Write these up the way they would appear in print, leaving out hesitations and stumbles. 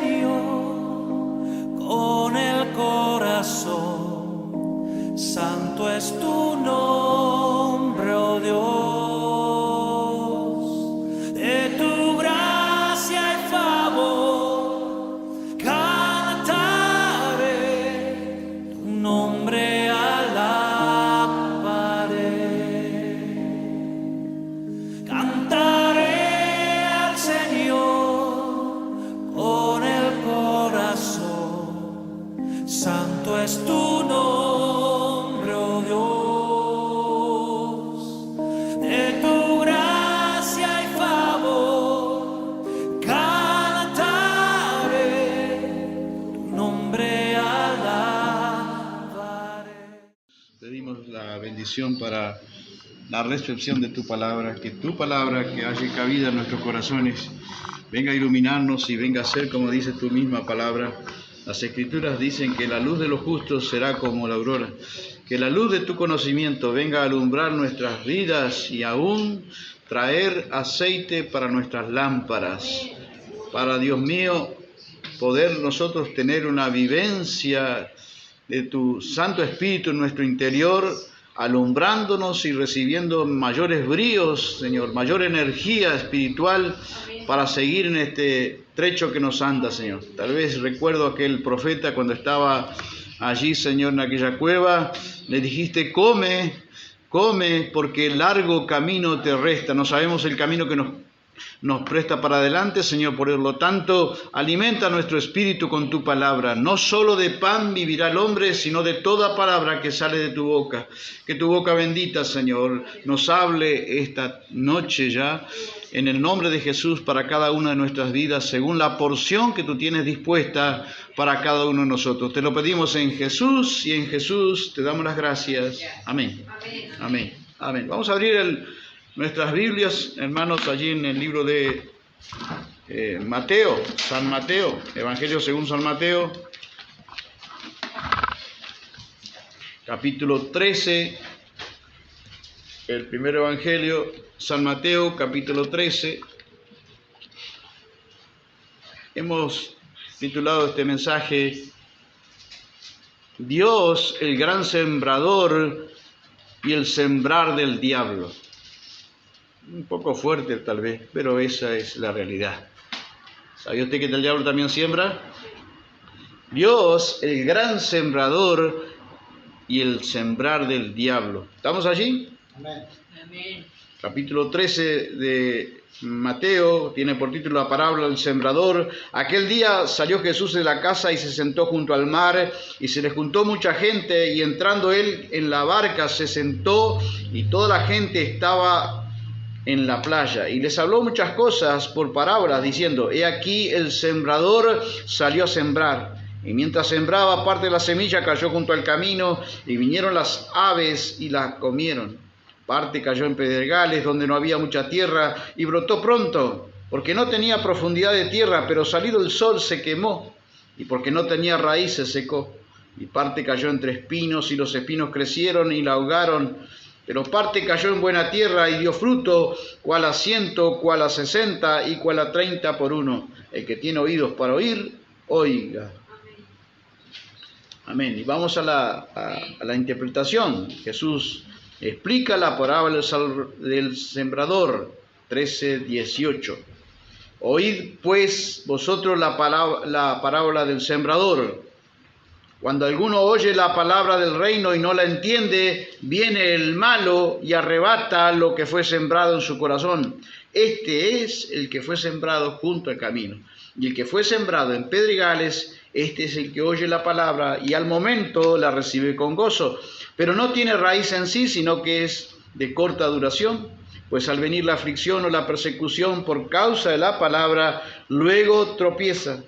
Señor con el corazón. Santo es tu nombre, oh Dios. De tu gracia y favor cantaré, tu nombre alabaré. Cantaré al Señor con el corazón. Santo es tu nombre, oh Dios. De tu gracia y favor cantaré, tu nombre alabaré. Pedimos la bendición para la recepción de tu palabra, que haya cabida en nuestros corazones, venga a iluminarnos y venga a ser como dice tu misma palabra. Las Escrituras dicen que la luz de los justos será como la aurora, que la luz de tu conocimiento venga a alumbrar nuestras vidas y aún traer aceite para nuestras lámparas, para, Dios mío, poder nosotros tener una vivencia de tu Santo Espíritu en nuestro interior, alumbrándonos y recibiendo mayores bríos, Señor, mayor energía espiritual para seguir en este trecho que nos anda, Señor. Tal vez recuerdo aquel profeta cuando estaba allí, Señor, en aquella cueva, le dijiste, come, porque largo camino te resta. No sabemos el camino que nos presta para adelante, Señor. Por lo tanto, alimenta nuestro espíritu con tu palabra. No solo de pan vivirá el hombre, sino de toda palabra que sale de tu boca. Que tu boca bendita, Señor, nos hable esta noche ya, en el nombre de Jesús, para cada una de nuestras vidas, según la porción que tú tienes dispuesta para cada uno de nosotros. Te lo pedimos en Jesús, y en Jesús te damos las gracias. Amén. Amén. Amén. Vamos a abrir nuestras Biblias, hermanos, allí en el libro de Mateo, San Mateo, Evangelio según San Mateo, capítulo 13, el primer Evangelio, San Mateo, capítulo 13. Hemos titulado este mensaje, Dios, el gran sembrador y el sembrar del diablo. Un poco fuerte tal vez, pero esa es la realidad. ¿Sabía usted que el diablo también siembra? Dios, el gran sembrador y el sembrar del diablo. ¿Estamos allí? Amén. Amén. Capítulo 13 de Mateo tiene por título la parábola del sembrador. Aquel día salió Jesús de la casa y se sentó junto al mar, y se le juntó mucha gente, y entrando él en la barca se sentó, y toda la gente estaba en la playa, y les habló muchas cosas por parábolas, diciendo, he aquí el sembrador salió a sembrar, y mientras sembraba, parte de la semilla cayó junto al camino, y vinieron las aves y la comieron. Parte cayó en pedregales, donde no había mucha tierra, y brotó pronto, porque no tenía profundidad de tierra, pero salido el sol se quemó, y porque no tenía raíz se secó. Y parte cayó entre espinos, y los espinos crecieron y la ahogaron. Pero parte cayó en buena tierra y dio fruto, cual a 100, cual a 60 y cual a 30 por uno. El que tiene oídos para oír, oiga. Amén. Y vamos a la interpretación. Jesús explica la parábola del sembrador, 13:18. Oíd pues vosotros la parábola del sembrador. Cuando alguno oye la palabra del reino y no la entiende, viene el malo y arrebata lo que fue sembrado en su corazón. Este es el que fue sembrado junto al camino. Y el que fue sembrado en pedregales, este es el que oye la palabra y al momento la recibe con gozo. Pero no tiene raíz en sí, sino que es de corta duración. Pues al venir la aflicción o la persecución por causa de la palabra, luego tropieza.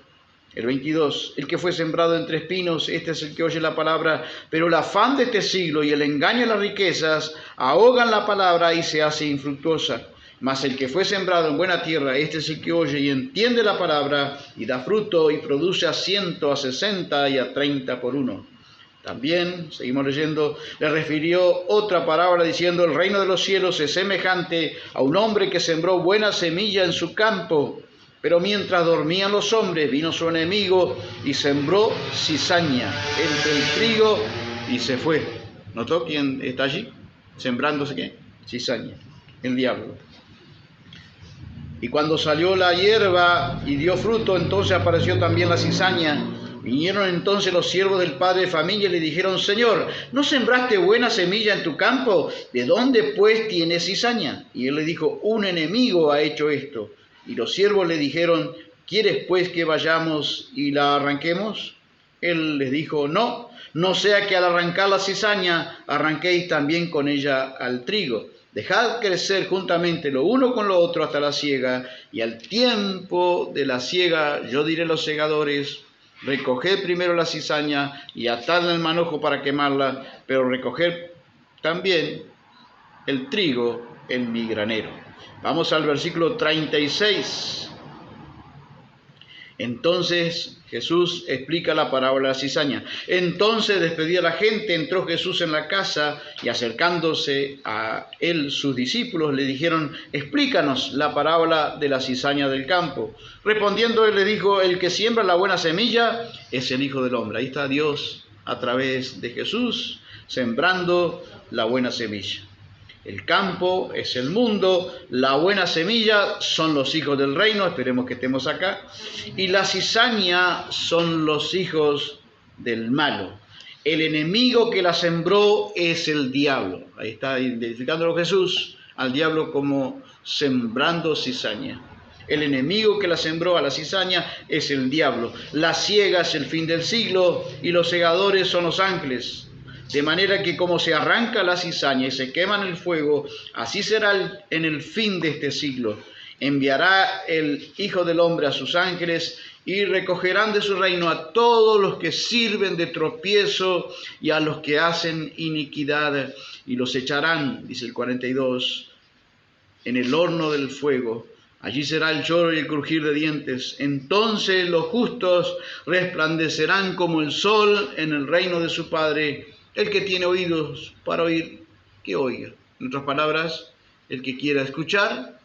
El 22, el que fue sembrado entre espinos, este es el que oye la palabra, pero el afán de este siglo y el engaño de las riquezas ahogan la palabra y se hace infructuosa. Mas el que fue sembrado en buena tierra, este es el que oye y entiende la palabra y da fruto y produce a 100, a 60 y a 30 por uno. También, seguimos leyendo, le refirió otra parábola diciendo, el reino de los cielos es semejante a un hombre que sembró buena semilla en su campo. Pero mientras dormían los hombres, vino su enemigo y sembró cizaña entre el trigo y se fue. ¿Notó quién está allí? Sembrándose ¿qué? Cizaña, el diablo. Y cuando salió la hierba y dio fruto, entonces apareció también la cizaña. Vinieron entonces los siervos del padre de familia y le dijeron: Señor, ¿no sembraste buena semilla en tu campo? ¿De dónde pues tienes cizaña? Y él le dijo: un enemigo ha hecho esto. Y los siervos le dijeron: ¿quieres pues que vayamos y la arranquemos? Él les dijo: no, no sea que al arrancar la cizaña arranquéis también con ella al trigo. Dejad crecer juntamente lo uno con lo otro hasta la siega, y al tiempo de la siega yo diré a los segadores: recoged primero la cizaña y atadla en el manojo para quemarla, pero recoged también el trigo en mi granero. Vamos al versículo 36. Entonces Jesús explica la parábola de la cizaña. Entonces, despedida la gente, entró Jesús en la casa y acercándose a él sus discípulos le dijeron: explícanos la parábola de la cizaña del campo. Respondiendo él le dijo: el que siembra la buena semilla es el Hijo del Hombre. Ahí está Dios a través de Jesús sembrando la buena semilla. El campo es el mundo, la buena semilla son los hijos del reino, esperemos que estemos acá, y la cizaña son los hijos del malo. El enemigo que la sembró es el diablo. Ahí está identificándolo Jesús, al diablo como sembrando cizaña. El enemigo que la sembró a la cizaña es el diablo. La siega es el fin del siglo y los segadores son los ángeles. De manera que como se arranca la cizaña y se quema en el fuego, así será en el fin de este siglo. Enviará el Hijo del Hombre a sus ángeles y recogerán de su reino a todos los que sirven de tropiezo y a los que hacen iniquidad, y los echarán, dice el 42, en el horno del fuego. Allí será el lloro y el crujir de dientes. Entonces los justos resplandecerán como el sol en el reino de su Padre. El que tiene oídos para oír, que oiga. En otras palabras, el que quiera escuchar,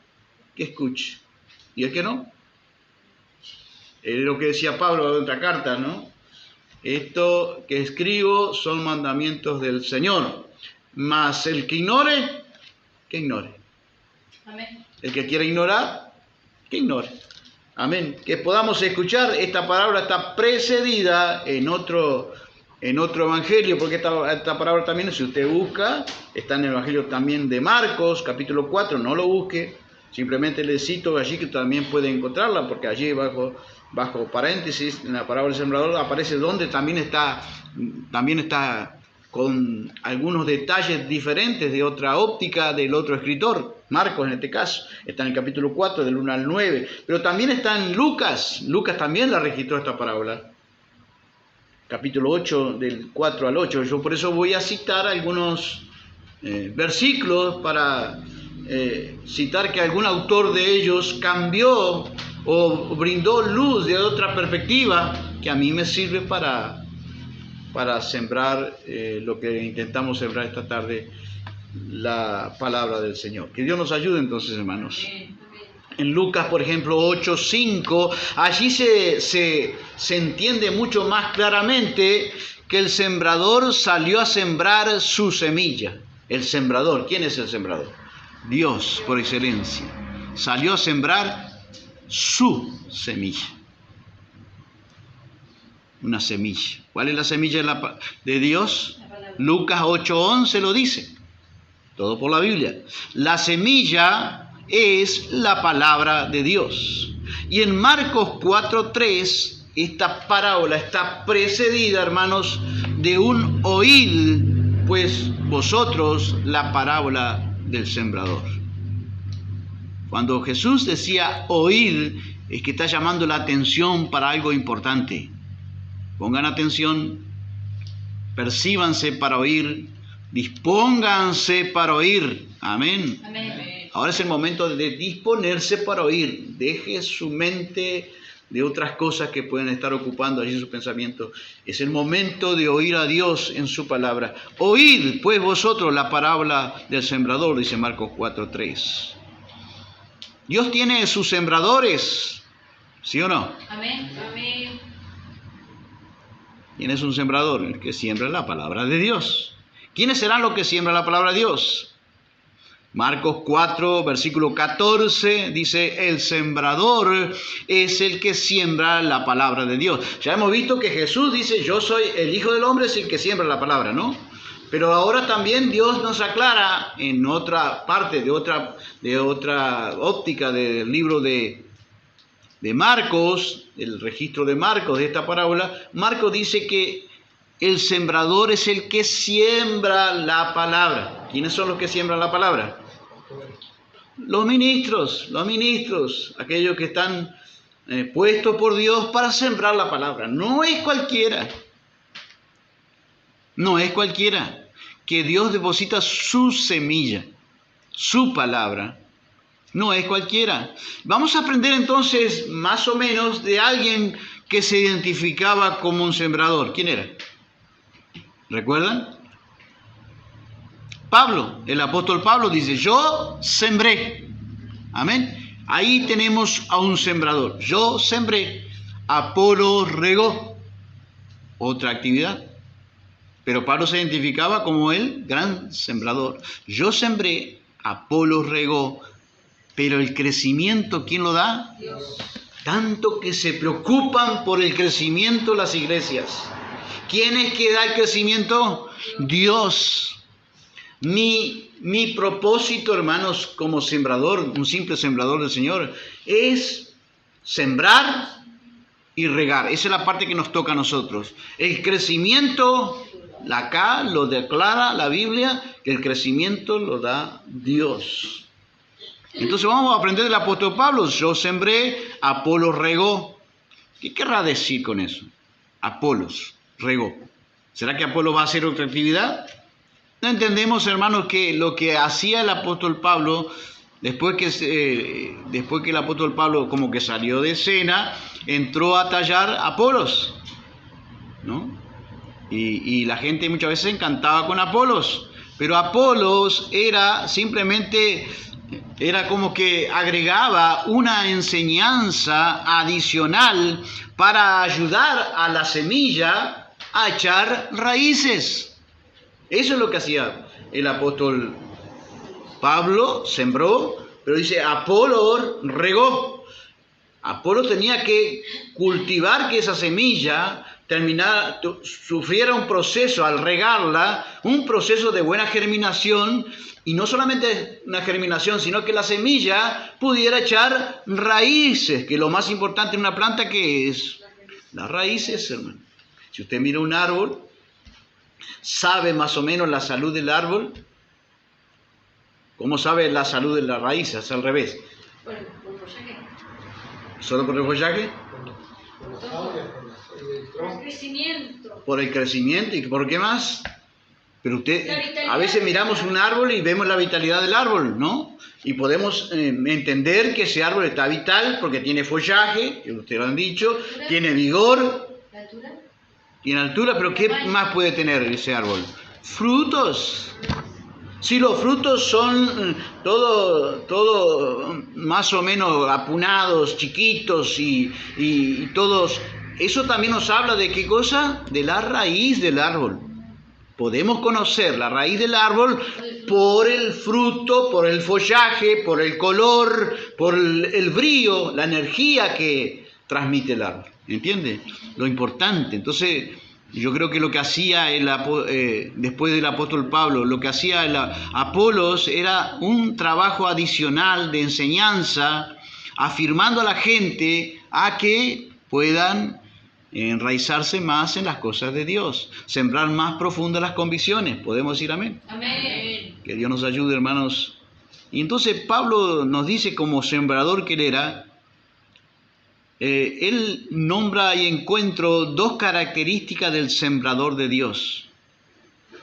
que escuche. Y el que no. Es lo que decía Pablo en otra carta, ¿no? Esto que escribo son mandamientos del Señor. Mas el que ignore, que ignore. Amén. El que quiera ignorar, que ignore. Amén. Que podamos escuchar, esta palabra está precedida en otro evangelio, porque esta palabra también, si usted busca, está en el evangelio también de Marcos, capítulo 4, no lo busque, simplemente le cito allí que también puede encontrarla, porque allí bajo paréntesis, en la parábola del sembrador, aparece donde también está con algunos detalles diferentes de otra óptica del otro escritor, Marcos en este caso, está en el capítulo 4, del 1 al 9, pero también está en Lucas también la registró esta parábola. Capítulo 8, del 4 al 8. Yo por eso voy a citar algunos versículos para citar que algún autor de ellos cambió o brindó luz de otra perspectiva que a mí me sirve para sembrar lo que intentamos sembrar esta tarde, la palabra del Señor. Que Dios nos ayude entonces, hermanos. En Lucas, por ejemplo, 8:5, allí se entiende mucho más claramente que el sembrador salió a sembrar su semilla. El sembrador, ¿quién es el sembrador? Dios, por excelencia. Salió a sembrar su semilla. Una semilla. ¿Cuál es la semilla de Dios? Lucas 8:11 lo dice. Todo por la Biblia. La semilla es la palabra de Dios. Y en Marcos 4:3, esta parábola está precedida, hermanos, de un oíd, pues vosotros la parábola del sembrador. Cuando Jesús decía oíd, es que está llamando la atención para algo importante. Pongan atención, percíbanse para oír, dispónganse para oír. Amén. Amén. Ahora es el momento de disponerse para oír. Deje su mente de otras cosas que pueden estar ocupando allí su pensamiento. Es el momento de oír a Dios en su palabra. Oíd, pues vosotros, la parábola del sembrador, dice Marcos 4:3. Dios tiene sus sembradores ¿Sí o no? Amén. Amén. ¿Quién es un sembrador? El que siembra la palabra de Dios. ¿Quiénes serán los que siembran la palabra de Dios? Marcos 4, versículo 14, dice, el sembrador es el que siembra la palabra de Dios. Ya hemos visto que Jesús dice, yo soy el Hijo del Hombre, es el que siembra la palabra, ¿no? Pero ahora también Dios nos aclara en otra parte, de otra óptica del libro de Marcos, el registro de Marcos de esta parábola. Marcos dice que el sembrador es el que siembra la palabra. ¿Quiénes son los que siembran la palabra? Los ministros, aquellos que están puestos por Dios para sembrar la palabra. No es cualquiera que Dios deposita su semilla, su palabra. No es cualquiera. Vamos a aprender entonces más o menos de alguien que se identificaba como un sembrador. ¿Quién era? ¿Recuerdan? Pablo, el apóstol Pablo dice, yo sembré. Amén. Ahí tenemos a un sembrador. Yo sembré, Apolo regó. Otra actividad. Pero Pablo se identificaba como el gran sembrador. Yo sembré, Apolo regó, pero el crecimiento, ¿quién lo da? Dios. Tanto que se preocupan por el crecimiento las iglesias. ¿Quién es que da el crecimiento? Dios. Mi propósito, hermanos, como sembrador, un simple sembrador del Señor, es sembrar y regar. Esa es la parte que nos toca a nosotros. El crecimiento, acá lo declara la Biblia, que el crecimiento lo da Dios. Entonces vamos a aprender del apóstol Pablo. Yo sembré, Apolos regó. ¿Qué querrá decir con eso? Apolos regó. ¿Será que Apolo va a hacer otra actividad? No entendemos, hermanos, que lo que hacía el apóstol Pablo, después que el apóstol Pablo como que salió de escena, entró a tallar a Apolos, ¿no? Y la gente muchas veces se encantaba con Apolos, pero Apolos era como que agregaba una enseñanza adicional para ayudar a la semilla a echar raíces. Eso es lo que hacía el apóstol Pablo, sembró, pero dice Apolo regó. Apolo tenía que cultivar que esa semilla sufriera un proceso al regarla, un proceso de buena germinación, y no solamente una germinación, sino que la semilla pudiera echar raíces, que lo más importante en una planta, ¿qué es? Las raíces, hermano. Si usted mira un árbol, ¿sabe más o menos la salud del árbol? ¿Cómo sabe la salud de la raíz? Es al revés. Por el follaje. ¿Solo por el follaje? Por el crecimiento. Por el crecimiento. ¿Y por qué más? Pero a veces miramos un árbol y vemos la vitalidad del árbol, ¿no? Y podemos entender que ese árbol está vital porque tiene follaje, que ustedes lo han dicho, tiene vigor. ¿La altura? Tiene altura, pero ¿qué más puede tener ese árbol? Frutos. Si los frutos son todo más o menos apunados, chiquitos y todos, eso también nos habla de qué cosa, de la raíz del árbol. Podemos conocer la raíz del árbol por el fruto, por el follaje, por el color, por el brillo, la energía que transmite el árbol. ¿Entiende? Lo importante. Entonces, yo creo que lo que hacía después del apóstol Pablo, lo que hacía Apolos era un trabajo adicional de enseñanza, afirmando a la gente a que puedan enraizarse más en las cosas de Dios, sembrar más profundas las convicciones. ¿Podemos decir amén? Amén. Que Dios nos ayude, hermanos. Y entonces Pablo nos dice, como sembrador que él era, él nombra y encuentro dos características del sembrador de Dios.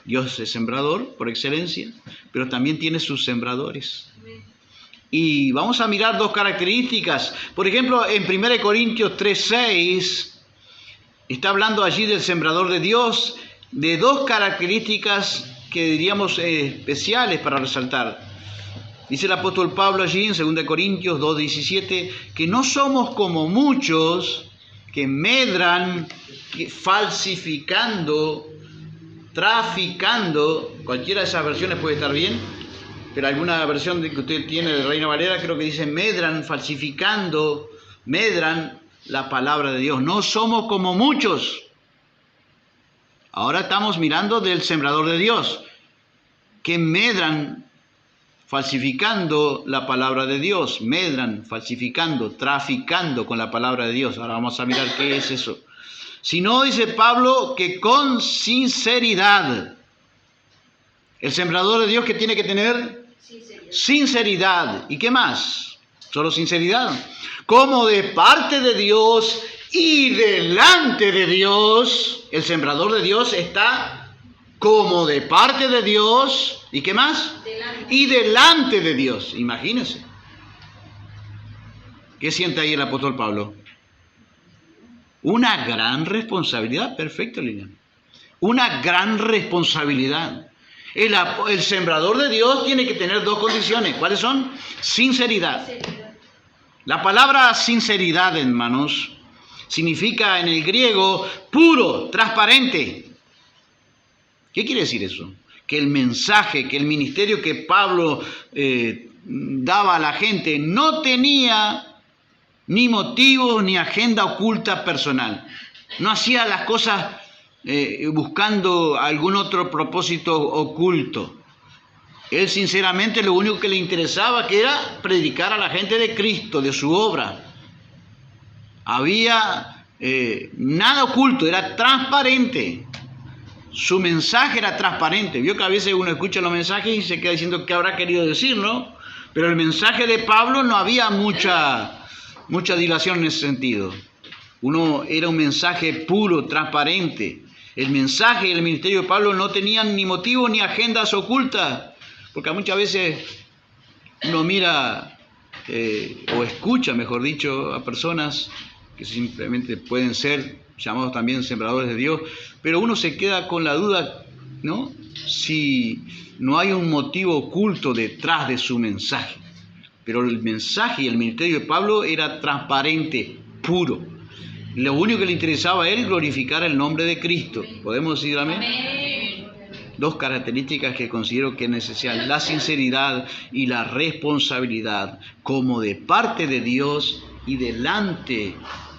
Dios es sembrador por excelencia, pero también tiene sus sembradores. Y vamos a mirar dos características. Por ejemplo, en 1 Corintios 3:6 está hablando allí del sembrador de Dios, de dos características que diríamos especiales para resaltar. Dice el apóstol Pablo allí en 2 Corintios 2:17 que no somos como muchos que medran, falsificando, traficando. Cualquiera de esas versiones puede estar bien, pero alguna versión que usted tiene de Reina Valera creo que dice medran, falsificando, medran la palabra de Dios. No somos como muchos. Ahora estamos mirando del sembrador de Dios, que medran, falsificando la palabra de Dios, medran, falsificando, traficando con la palabra de Dios. Ahora vamos a mirar qué es eso. Si no, dice Pablo, que con sinceridad. El sembrador de Dios, que tiene que tener sinceridad. ¿Y qué más? Solo sinceridad. Como de parte de Dios y delante de Dios, el sembrador de Dios está como de parte de Dios. ¿Y qué más? Y delante de Dios. Imagínense. ¿Qué siente ahí el apóstol Pablo? Una gran responsabilidad. Perfecto, Lilian. Una gran responsabilidad. El sembrador de Dios tiene que tener dos condiciones. ¿Cuáles son? Sinceridad. La palabra sinceridad, hermanos, significa en el griego puro, transparente. ¿Qué quiere decir eso? Que el mensaje, que el ministerio que Pablo daba a la gente no tenía ni motivos ni agenda oculta personal. No hacía las cosas buscando algún otro propósito oculto. Él sinceramente lo único que le interesaba que era predicar a la gente de Cristo, de su obra. Había nada oculto, era transparente. Su mensaje era transparente. Vio que a veces uno escucha los mensajes y se queda diciendo qué habrá querido decir, ¿no? Pero el mensaje de Pablo no había mucha dilación en ese sentido. Era un mensaje puro, transparente. El mensaje y el ministerio de Pablo no tenían ni motivos ni agendas ocultas. Porque muchas veces uno mira o escucha, mejor dicho, a personas que simplemente pueden ser llamados también sembradores de Dios, pero uno se queda con la duda, ¿no? Si no hay un motivo oculto detrás de su mensaje. Pero el mensaje y el ministerio de Pablo era transparente, puro. Lo único que le interesaba a él es glorificar el nombre de Cristo. ¿Podemos decir amén? Dos características que considero que es necesaria: la sinceridad y la responsabilidad, como de parte de Dios y delante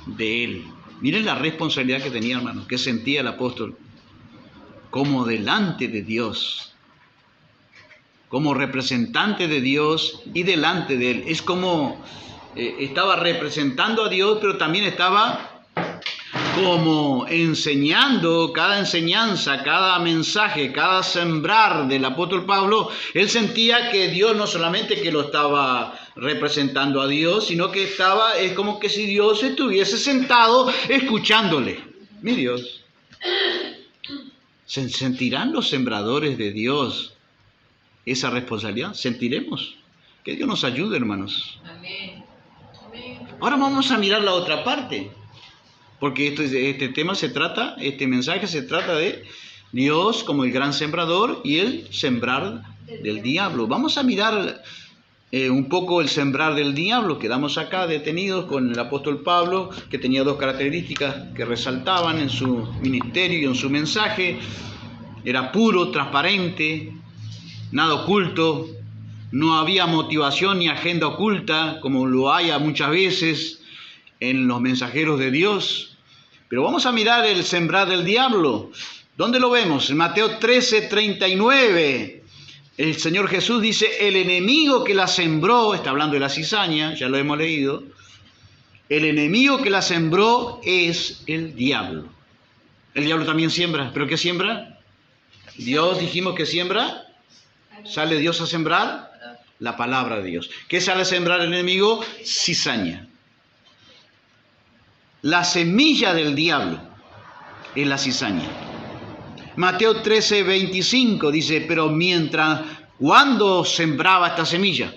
de Él. Miren la responsabilidad que tenía, hermano, que sentía el apóstol, como delante de Dios, como representante de Dios y delante de Él. Es como estaba representando a Dios, pero también estaba como enseñando. Cada enseñanza, cada mensaje, cada sembrar del apóstol Pablo, él sentía que Dios no solamente que lo estaba representando a Dios, sino que es como que si Dios estuviese sentado escuchándole. Mi Dios. ¿Sentirán los sembradores de Dios esa responsabilidad? ¿Sentiremos? Que Dios nos ayude, hermanos. Amén. Ahora vamos a mirar la otra parte. Porque este mensaje se trata de Dios como el gran sembrador y el sembrar del diablo. Vamos a mirar un poco el sembrar del diablo. Quedamos acá detenidos con el apóstol Pablo, que tenía dos características que resaltaban en su ministerio y en su mensaje. Era puro, transparente, nada oculto, no había motivación ni agenda oculta, como lo hay muchas veces en los mensajeros de Dios. Pero vamos a mirar el sembrar del diablo. ¿Dónde lo vemos? En Mateo 13:39. El Señor Jesús dice: el enemigo que la sembró, está hablando de la cizaña, ya lo hemos leído. El enemigo que la sembró es el diablo. El diablo también siembra. ¿Pero qué siembra? Dios, dijimos que siembra. ¿Sale Dios a sembrar? La palabra de Dios. ¿Qué sale a sembrar el enemigo? Cizaña. La semilla del diablo es la cizaña. Mateo 13:25 dice: pero ¿cuándo sembraba esta semilla?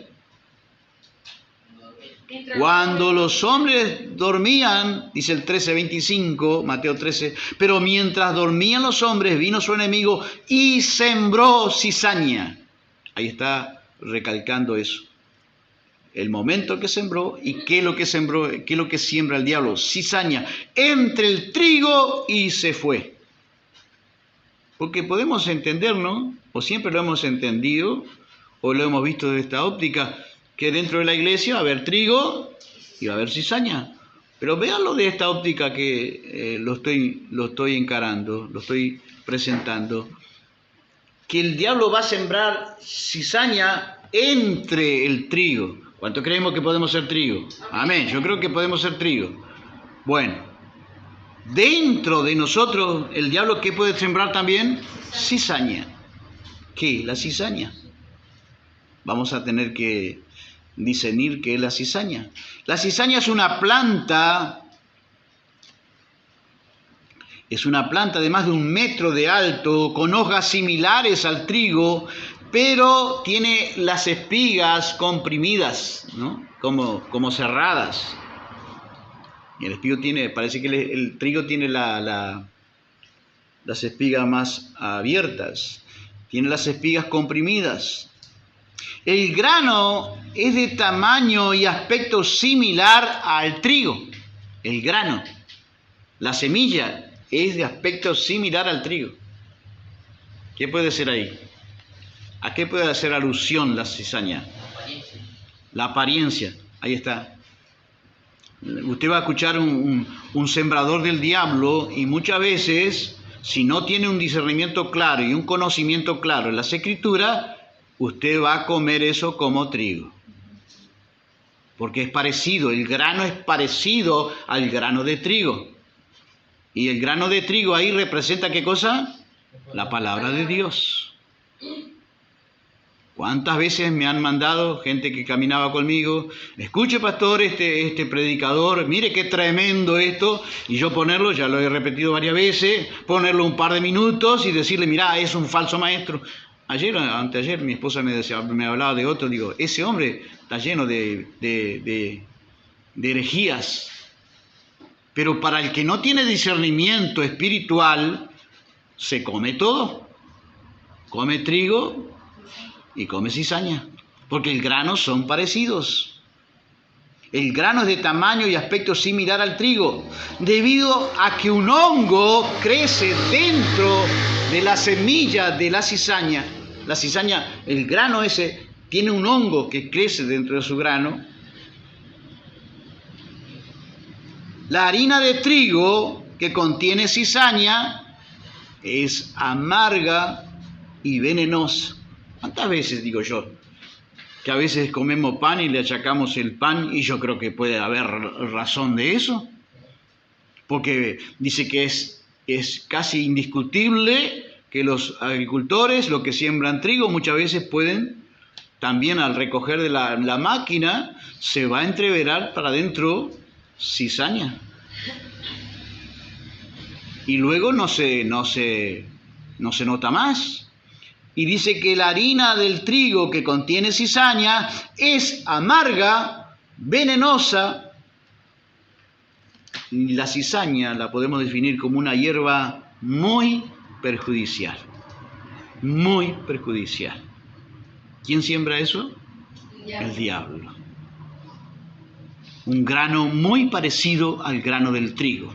Cuando los hombres dormían, dice el 13:25, Mateo 13, pero mientras dormían los hombres, vino su enemigo y sembró cizaña. Ahí está recalcando eso. El momento que sembró y qué es lo que sembró, qué es lo que siembra el diablo. Cizaña entre el trigo y se fue. Porque podemos entender, ¿no? O siempre lo hemos entendido, o lo hemos visto desde esta óptica, que dentro de la iglesia va a haber trigo y va a haber cizaña. Pero véanlo de esta óptica que lo estoy encarando, lo estoy presentando. Que el diablo va a sembrar cizaña entre el trigo. ¿Cuánto creemos que podemos ser trigo? Amén. Yo creo que podemos ser trigo. Bueno, dentro de nosotros, el diablo, ¿qué puede sembrar también? Cizaña. ¿Qué? La cizaña. Vamos a tener que discernir qué es la cizaña. La cizaña es una planta de más de 1 metro de alto, con hojas similares al trigo, pero tiene las espigas comprimidas, ¿no? Como cerradas. Y el espigo parece que el trigo tiene las espigas más abiertas, tiene las espigas comprimidas. El grano es de tamaño y aspecto similar al trigo. El grano, la semilla, es de aspecto similar al trigo. ¿Qué puede ser ahí? ¿A qué puede hacer alusión la cizaña? La apariencia. Ahí está. Usted va a escuchar un sembrador del diablo y muchas veces, si no tiene un discernimiento claro y un conocimiento claro en las Escrituras, usted va a comer eso como trigo. Porque es parecido, el grano es parecido al grano de trigo. Y el grano de trigo ahí representa ¿qué cosa? La palabra de Dios. ¿Cuántas veces me han mandado gente que caminaba conmigo? Escuche, pastor, este predicador, mire qué tremendo esto. Y yo ponerlo, ya lo he repetido varias veces, ponerlo un par de minutos y decirle, mirá, es un falso maestro. Anteayer, mi esposa me hablaba de otro, digo, ese hombre está lleno de herejías. Pero para el que no tiene discernimiento espiritual, se come todo. Come trigo y come cizaña, porque el grano son parecidos. El grano es de tamaño y aspecto similar al trigo, debido a que un hongo crece dentro de la semilla de la cizaña. La cizaña, el grano ese, tiene un hongo que crece dentro de su grano. La harina de trigo que contiene cizaña es amarga y venenosa. ¿Cuántas veces digo yo? Que a veces comemos pan y le achacamos el pan, y yo creo que puede haber razón de eso. Porque dice que es casi indiscutible que los agricultores, los que siembran trigo, muchas veces pueden, también al recoger de la máquina, se va a entreverar para adentro cizaña. Y luego no se nota más. Y dice que la harina del trigo que contiene cizaña es amarga, venenosa. Y la cizaña la podemos definir como una hierba muy perjudicial. Muy perjudicial. ¿Quién siembra eso? El diablo. Un grano muy parecido al grano del trigo,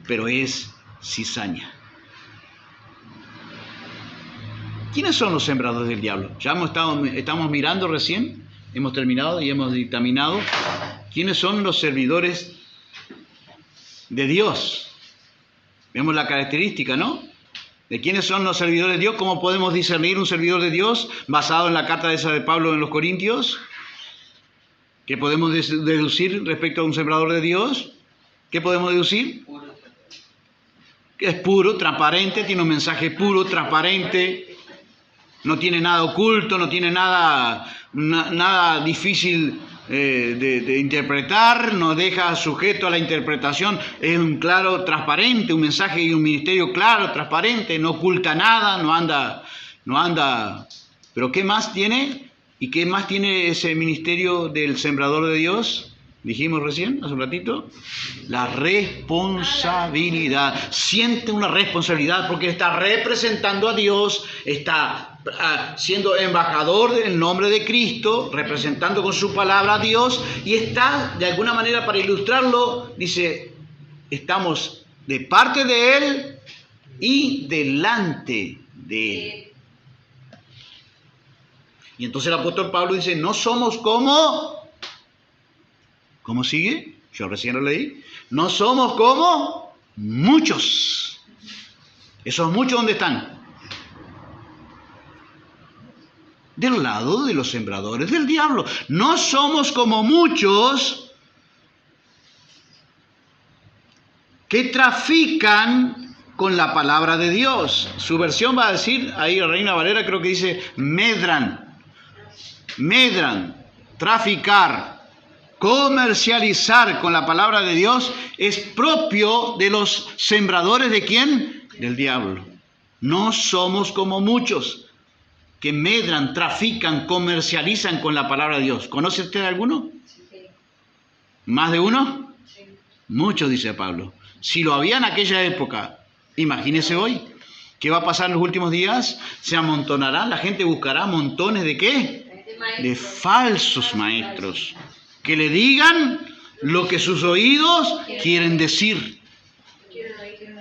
pero es cizaña. ¿Quiénes son los sembradores del diablo? Ya estamos mirando recién, hemos terminado y hemos dictaminado quiénes son los servidores de Dios. Vemos la característica, ¿no? De quiénes son los servidores de Dios, cómo podemos discernir un servidor de Dios basado en la carta esa de Pablo en los Corintios. ¿Qué podemos deducir respecto a un sembrador de Dios? ¿Qué podemos deducir? Que es puro, transparente, tiene un mensaje puro, transparente. No tiene nada oculto, no tiene nada difícil de interpretar, no deja sujeto a la interpretación, es un claro, transparente, un mensaje y un ministerio claro, transparente, no oculta nada, no anda. ¿Pero qué más tiene? ¿Y qué más tiene ese ministerio del sembrador de Dios? Dijimos recién, hace un ratito, la responsabilidad. Siente una responsabilidad porque está representando a Dios, está siendo embajador del nombre de Cristo, representando con su palabra a Dios, y está, de alguna manera, para ilustrarlo, dice, estamos de parte de Él y delante de Él. Y entonces el apóstol Pablo dice, no somos como... ¿Cómo sigue? Yo recién lo leí. No somos como muchos. ¿Esos muchos dónde están? Del lado de los sembradores del diablo. No somos como muchos que trafican con la palabra de Dios. Su versión va a decir, ahí Reina Valera creo que dice, medran, traficar. Comercializar con la palabra de Dios es propio de los sembradores ¿de quién? Del diablo. No somos como muchos que medran, trafican, comercializan con la palabra de Dios. ¿Conoce usted alguno? Sí. ¿Más de uno? Sí. Muchos, dice Pablo. Si lo había en aquella época, imagínese hoy. ¿Qué va a pasar en los últimos días? Se amontonará, la gente buscará montones ¿de qué? De falsos maestros. Que le digan lo que sus oídos quieren decir.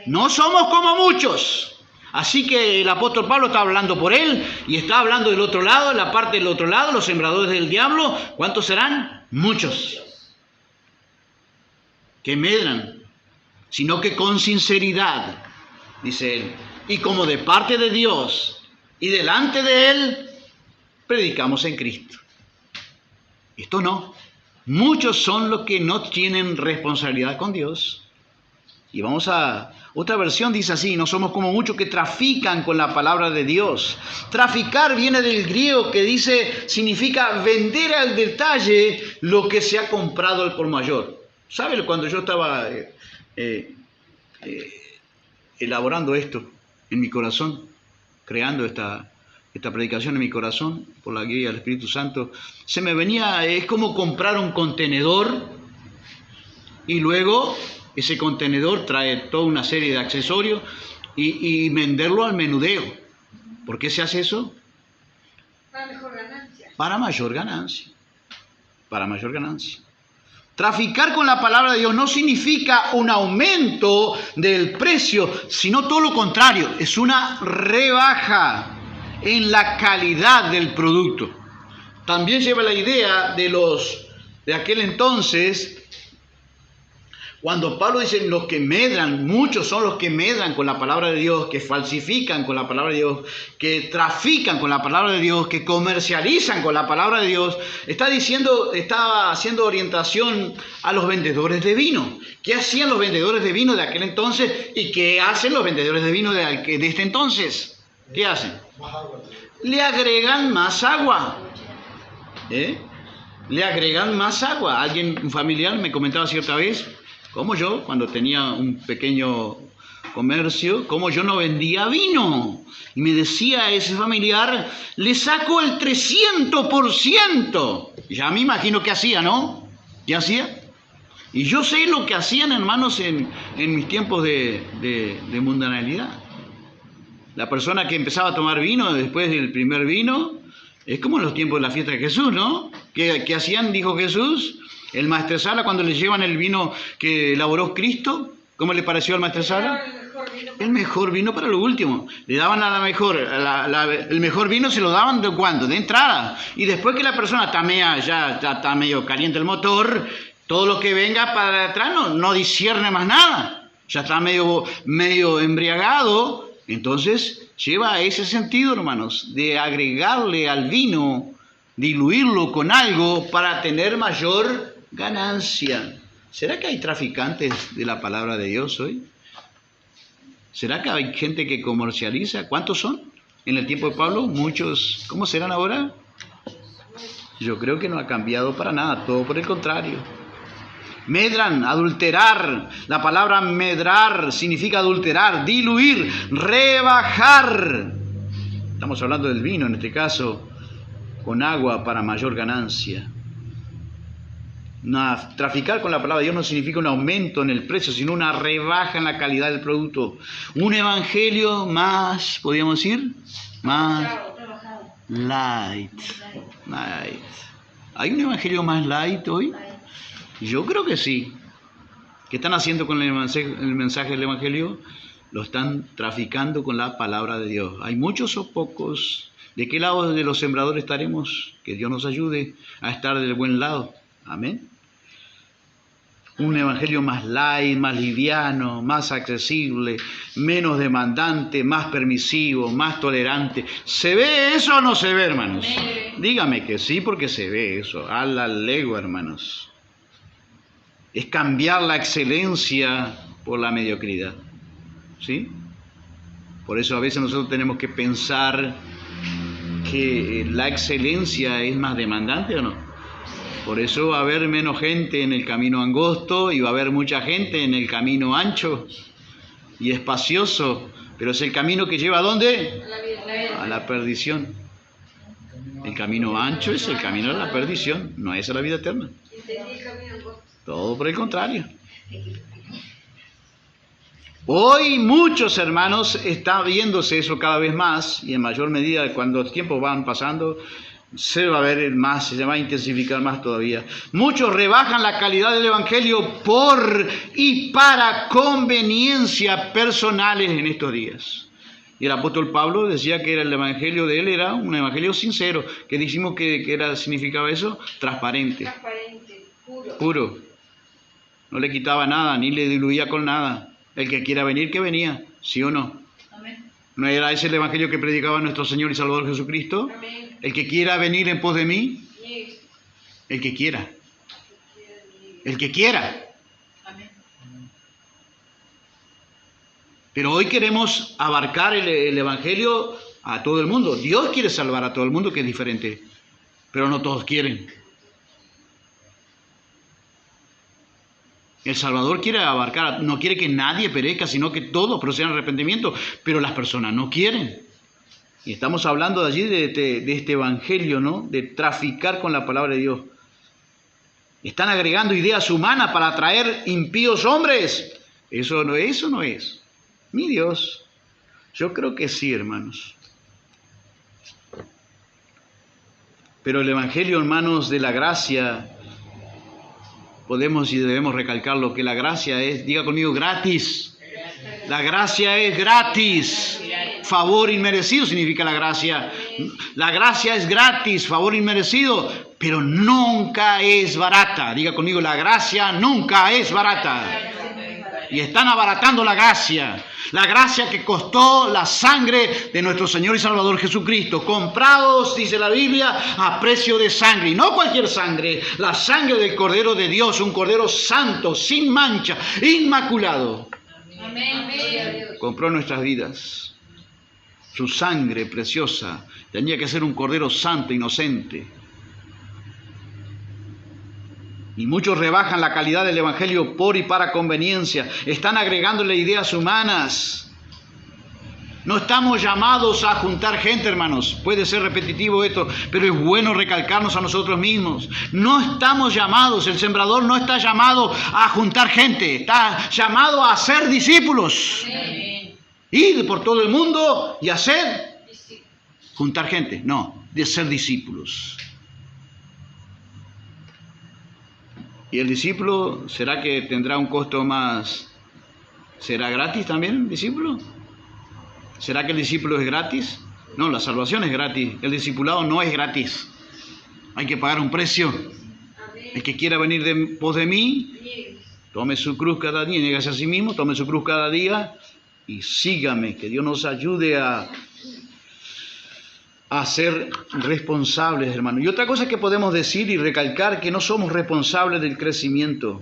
No somos como muchos. Así que el apóstol Pablo está hablando por él y está hablando del otro lado, la parte del otro lado, los sembradores del diablo. ¿Cuántos serán? Muchos. Que medran, sino que con sinceridad, dice él, y como de parte de Dios y delante de Él, predicamos en Cristo. Esto no. Muchos son los que no tienen responsabilidad con Dios. Y vamos a... Otra versión dice así, no somos como muchos que trafican con la palabra de Dios. Traficar viene del griego que dice, significa vender al detalle lo que se ha comprado al por mayor. ¿Sabe? Cuando yo estaba elaborando esto en mi corazón, creando esta predicación en mi corazón, por la guía del Espíritu Santo, se me venía, es como comprar un contenedor y luego ese contenedor trae toda una serie de accesorios y venderlo al menudeo. ¿Por qué se hace eso? Para mejor ganancia. Para mayor ganancia. Para mayor ganancia. Traficar con la palabra de Dios no significa un aumento del precio, sino todo lo contrario, es una rebaja en la calidad del producto. También lleva la idea de aquel entonces, cuando Pablo dice los que medran, muchos son los que medran con la palabra de Dios, que falsifican con la palabra de Dios, que trafican con la palabra de Dios, que comercializan con la palabra de Dios. Estaba haciendo orientación a los vendedores de vino. ¿Qué hacían los vendedores de vino de aquel entonces y qué hacen los vendedores de vino de este entonces? ¿Qué hacen? Le agregan más agua. Le agregan más agua. Un familiar me comentaba cierta vez, como yo, cuando tenía un pequeño comercio, como yo no vendía vino. Y me decía ese familiar, le saco el 300%. Ya me imagino qué hacía, ¿no? ¿Qué hacía? Y yo sé lo que hacían, hermanos, en mis tiempos de mundanalidad. La persona que empezaba a tomar vino después del primer vino, es como en los tiempos de la fiesta de Jesús, ¿no? ¿Qué hacían, dijo Jesús? El maestresala, cuando le llevan el vino que elaboró Cristo, ¿cómo le pareció al maestresala? El mejor vino para lo último. Le daban a la mejor, el mejor vino se lo daban ¿de cuándo? De entrada. Y después que la persona ya está medio caliente el motor, todo lo que venga para atrás no discierne más nada. Ya está medio embriagado. Entonces lleva a ese sentido, hermanos, de agregarle al vino, diluirlo con algo para tener mayor ganancia. ¿Será que hay traficantes de la palabra de Dios hoy? ¿Será que hay gente que comercializa? ¿Cuántos son? En el tiempo de Pablo, muchos. ¿Cómo serán ahora? Yo creo que no ha cambiado para nada, todo por el contrario. Medran, adulterar. La palabra medrar significa adulterar, diluir, rebajar. Estamos hablando del vino, en este caso, con agua para mayor ganancia. Traficar con la palabra de Dios no significa un aumento en el precio, sino una rebaja en la calidad del producto. Un evangelio más, podríamos decir, más light. ¿Hay un evangelio más light hoy? Yo creo que sí. ¿Qué están haciendo con el mensaje del evangelio? Lo están traficando con la palabra de Dios. ¿Hay muchos o pocos? ¿De qué lado de los sembradores estaremos? Que Dios nos ayude a estar del buen lado. Amén. Un evangelio más light, más liviano, más accesible, menos demandante, más permisivo, más tolerante. ¿Se ve eso o no se ve, hermanos? Dígame que sí, porque se ve eso. A la legua, hermanos. Es cambiar la excelencia por la mediocridad. ¿Sí? Por eso a veces nosotros tenemos que pensar que la excelencia es más demandante, ¿o no? Por eso va a haber menos gente en el camino angosto y va a haber mucha gente en el camino ancho y espacioso, pero es el camino que lleva ¿a dónde? A la perdición. El camino ancho es el camino de la perdición, no es a la vida eterna. Todo por el contrario. Hoy muchos hermanos está viéndose eso cada vez más y en mayor medida cuando los tiempos van pasando se va a ver más, se va a intensificar más todavía. Muchos rebajan la calidad del evangelio por y para conveniencia personales en estos días. Y el apóstol Pablo decía que el evangelio de él era un evangelio sincero, que dijimos que significaba eso, transparente, puro. No le quitaba nada, ni le diluía con nada. El que quiera venir, que venía, ¿sí o no? Amén. ¿No era ese el evangelio que predicaba nuestro Señor y Salvador Jesucristo? Amén. El que quiera venir en pos de mí, el que quiera. El que quiera. Amén. Pero hoy queremos abarcar el evangelio a todo el mundo. Dios quiere salvar a todo el mundo, que es diferente, pero no todos quieren. El Salvador quiere abarcar, no quiere que nadie perezca, sino que todos procedan al arrepentimiento, pero las personas no quieren. Y estamos hablando de allí de este evangelio, ¿no? De traficar con la palabra de Dios. Están agregando ideas humanas para atraer impíos hombres. Eso no es. Mi Dios. Yo creo que sí, hermanos. Pero el evangelio, hermanos, de la gracia, podemos y debemos recalcarlo, que la gracia es, diga conmigo, gratis. La gracia es gratis. Favor inmerecido significa la gracia. La gracia es gratis, favor inmerecido, pero nunca es barata. Diga conmigo, la gracia nunca es barata. Y están abaratando la gracia que costó la sangre de nuestro Señor y Salvador Jesucristo, comprados, dice la Biblia, a precio de sangre, y no cualquier sangre, la sangre del Cordero de Dios, un Cordero santo, sin mancha, inmaculado. Amén. Compró nuestras vidas, su sangre preciosa, tenía que ser un Cordero santo, inocente. Y muchos rebajan la calidad del evangelio por y para conveniencia. Están agregándole ideas humanas. No estamos llamados a juntar gente, hermanos. Puede ser repetitivo esto, pero es bueno recalcarnos a nosotros mismos. No estamos llamados, el sembrador no está llamado a juntar gente. Está llamado a ser discípulos. Ir por todo el mundo y hacer, juntar gente. No, de ser discípulos. ¿Y el discípulo será que tendrá un costo más? ¿Será gratis también el discípulo? ¿Será que el discípulo es gratis? No, la salvación es gratis. El discipulado no es gratis. Hay que pagar un precio. El que quiera venir en pos de mí, tome su cruz cada día, niégase a sí mismo, tome su cruz cada día y sígame. Que Dios nos ayude a ser responsables, hermano. Y otra cosa que podemos decir y recalcar, que no somos responsables del crecimiento,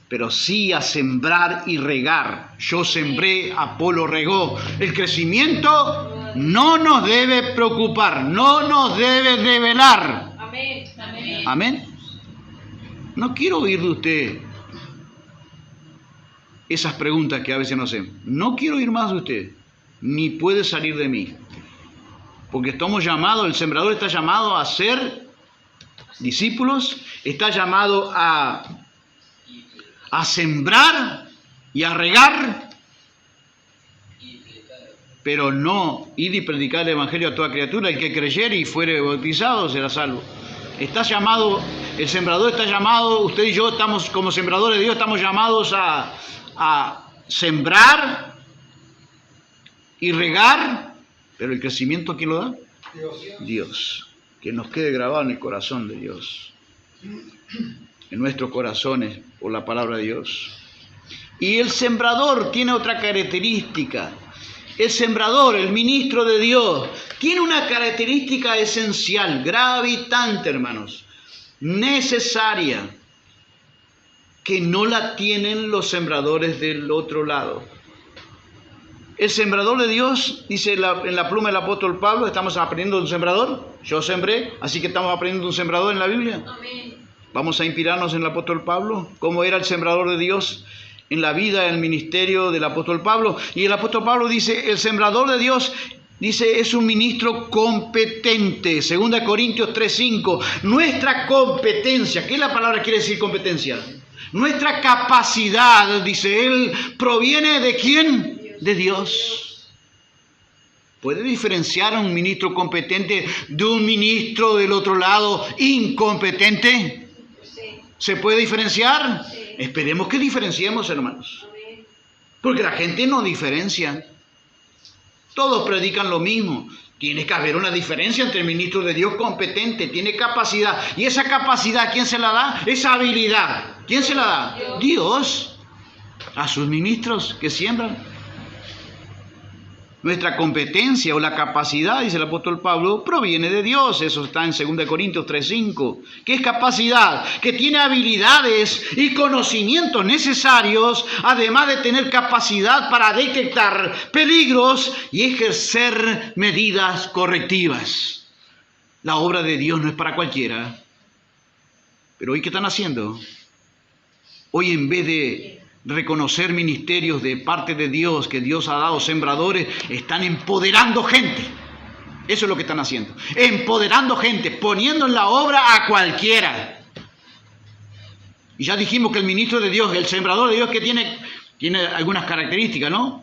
pero sí a sembrar y regar. Yo sembré, Apolo regó. El crecimiento no nos debe preocupar, no nos debe revelar. Amén. Amén. Amén. No quiero oír de usted esas preguntas que a veces nos hacen. No quiero oír más de usted, ni puede salir de mí. Porque estamos llamados, el sembrador está llamado a ser discípulos, está llamado a sembrar y a regar, pero no ir y predicar el evangelio a toda criatura. El que creyere y fuere bautizado será salvo. Está llamado, el sembrador está llamado, usted y yo estamos como sembradores de Dios, estamos llamados a sembrar y regar, pero el crecimiento, ¿quién lo da? Dios. Que nos quede grabado en el corazón de Dios, en nuestros corazones, por la palabra de Dios. Y el sembrador tiene otra característica. El sembrador, el ministro de Dios, tiene una característica esencial, gravitante, hermanos, necesaria, que no la tienen los sembradores del otro lado. El sembrador de Dios, dice en la pluma del apóstol Pablo, estamos aprendiendo de un sembrador. Yo sembré, así que estamos aprendiendo de un sembrador en la Biblia. Amén. Vamos a inspirarnos en el apóstol Pablo, cómo era el sembrador de Dios en la vida, en el ministerio del apóstol Pablo. Y el apóstol Pablo dice, el sembrador de Dios, dice, es un ministro competente. 2 Corintios 3:5. Nuestra competencia, ¿qué es la palabra quiere decir competencia? Nuestra capacidad, dice él, proviene ¿de quién? De Dios. ¿Puede diferenciar a un ministro competente de un ministro del otro lado incompetente? Sí. ¿Se puede diferenciar? Sí. Esperemos que diferenciemos, hermanos. Amén. Porque la gente no diferencia. Todos predican lo mismo. Tiene que haber una diferencia entre el ministro de Dios competente, tiene capacidad. Y esa capacidad, ¿quién se la da? Esa habilidad, ¿quién se la da? Dios. A sus ministros que siembran. Nuestra competencia o la capacidad, dice el apóstol Pablo, proviene de Dios. Eso está en 2 Corintios 3:5. ¿Qué es capacidad? Que tiene habilidades y conocimientos necesarios, además de tener capacidad para detectar peligros y ejercer medidas correctivas. La obra de Dios no es para cualquiera. Pero hoy, ¿qué están haciendo? Hoy, en vez de reconocer ministerios de parte de Dios, que Dios ha dado sembradores, están empoderando gente. Eso es lo que están haciendo. Empoderando gente, poniendo en la obra a cualquiera. Y ya dijimos que el ministro de Dios, el sembrador de Dios, que tiene algunas características, ¿no?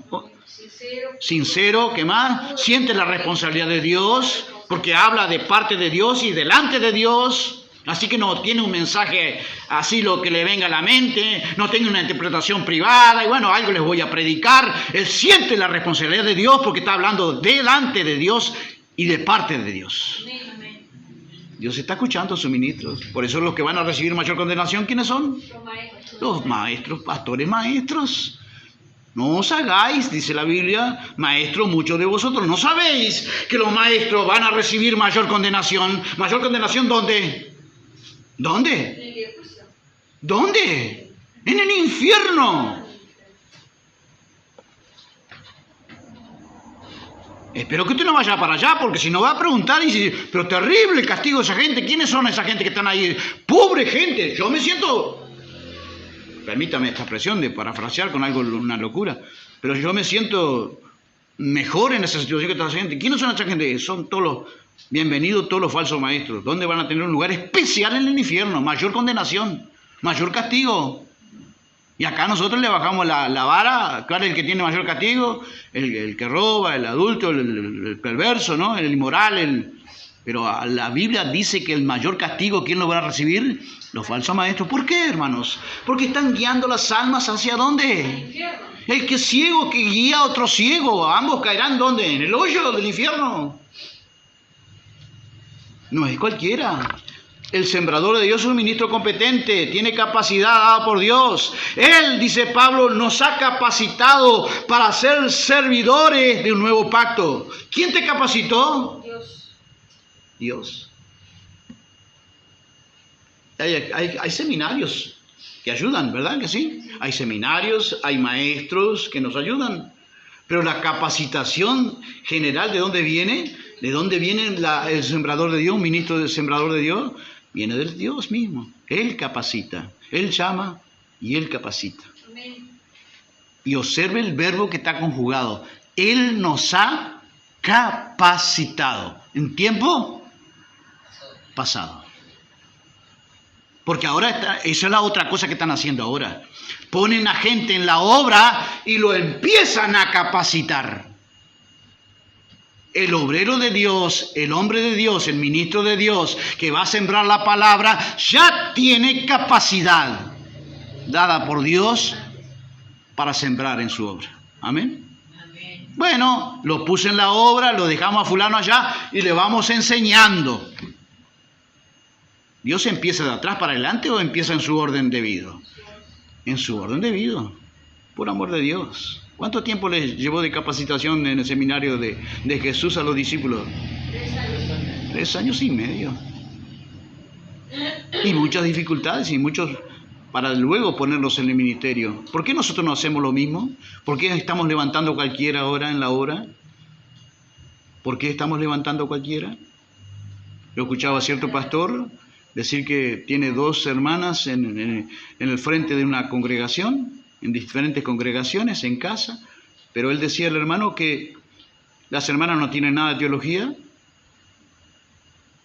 Sincero, ¿qué más? Siente la responsabilidad de Dios, porque habla de parte de Dios y delante de Dios. Así que no tiene un mensaje así lo que le venga a la mente, no tiene una interpretación privada y bueno, algo les voy a predicar. Él siente la responsabilidad de Dios porque está hablando delante de Dios y de parte de Dios. Dios está escuchando a sus ministros. Por eso los que van a recibir mayor condenación, ¿quiénes son? Los maestros, pastores maestros. No os hagáis, dice la Biblia, maestros, muchos de vosotros no sabéis que los maestros van a recibir mayor condenación. ¿Mayor condenación dónde? ¿Dónde? ¿Dónde? En el infierno. Espero que usted no vaya para allá, porque si no va a preguntar y dice, pero terrible el castigo de esa gente. ¿Quiénes son esa gente que están ahí? Pobre gente. Yo me siento, permítame esta expresión de parafrasear con algo, una locura, pero yo me siento mejor en esa situación que está esa gente. ¿Quiénes son esa gente? Son todos los bienvenidos, todos los falsos maestros. ¿Dónde van a tener un lugar especial en el infierno? Mayor condenación, mayor castigo. Y acá nosotros le bajamos la vara. Claro, el que tiene mayor castigo, el que roba, el adulto, el perverso, ¿no? El inmoral. Pero la Biblia dice que el mayor castigo, ¿quién lo va a recibir? Los falsos maestros. ¿Por qué, hermanos? Porque están guiando las almas ¿hacia dónde? El que es ciego que guía a otro ciego. Ambos caerán ¿dónde? En el hoyo del infierno. No es cualquiera. El sembrador de Dios es un ministro competente, tiene capacidad dada por Dios. Él, dice Pablo, nos ha capacitado para ser servidores de un nuevo pacto. ¿Quién te capacitó? Dios. Hay seminarios que ayudan, ¿verdad que sí? Hay seminarios, hay maestros que nos ayudan. Pero la capacitación general, ¿de dónde viene? ¿De dónde viene el sembrador de Dios, un ministro del sembrador de Dios? Viene del Dios mismo. Él capacita, Él llama y Él capacita. Amén. Y observe el verbo que está conjugado. Él nos ha capacitado. ¿En tiempo? Pasado. Porque ahora esa es la otra cosa que están haciendo ahora. Ponen a gente en la obra y lo empiezan a capacitar. El obrero de Dios, el hombre de Dios, el ministro de Dios que va a sembrar la palabra, ya tiene capacidad dada por Dios para sembrar en su obra. Amén. Bueno, lo puse en la obra, lo dejamos a fulano allá y le vamos enseñando. ¿Dios empieza de atrás para adelante o empieza en su orden debido? En su orden debido, por amor de Dios. ¿Cuánto tiempo les llevó de capacitación en el seminario de Jesús a los discípulos? 3 años. 3 años y medio. Y muchas dificultades y muchos para luego ponerlos en el ministerio. ¿Por qué nosotros no hacemos lo mismo? ¿Por qué estamos levantando cualquiera ahora en la hora? ¿Por qué estamos levantando cualquiera? Yo escuchaba a cierto pastor decir que tiene 2 hermanas en el frente de una congregación, en diferentes congregaciones, en casa, pero él decía al hermano que las hermanas no tienen nada de teología.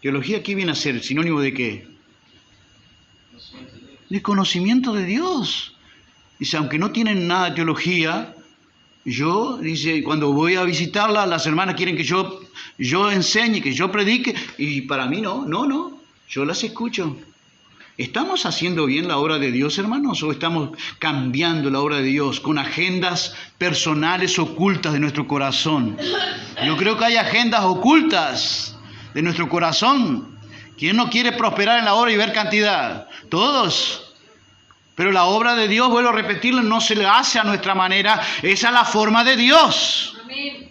¿Teología qué viene a ser? ¿Sinónimo de qué? De conocimiento de Dios. Dice, aunque no tienen nada de teología, dice, cuando voy a visitarla, las hermanas quieren que yo enseñe, que yo predique, y para mí no, yo las escucho. ¿Estamos haciendo bien la obra de Dios, hermanos? ¿O estamos cambiando la obra de Dios con agendas personales ocultas de nuestro corazón? Yo creo que hay agendas ocultas de nuestro corazón. ¿Quién no quiere prosperar en la obra y ver cantidad? Todos. Pero la obra de Dios, vuelvo a repetirlo, no se le hace a nuestra manera. Esa es la forma de Dios. Amén.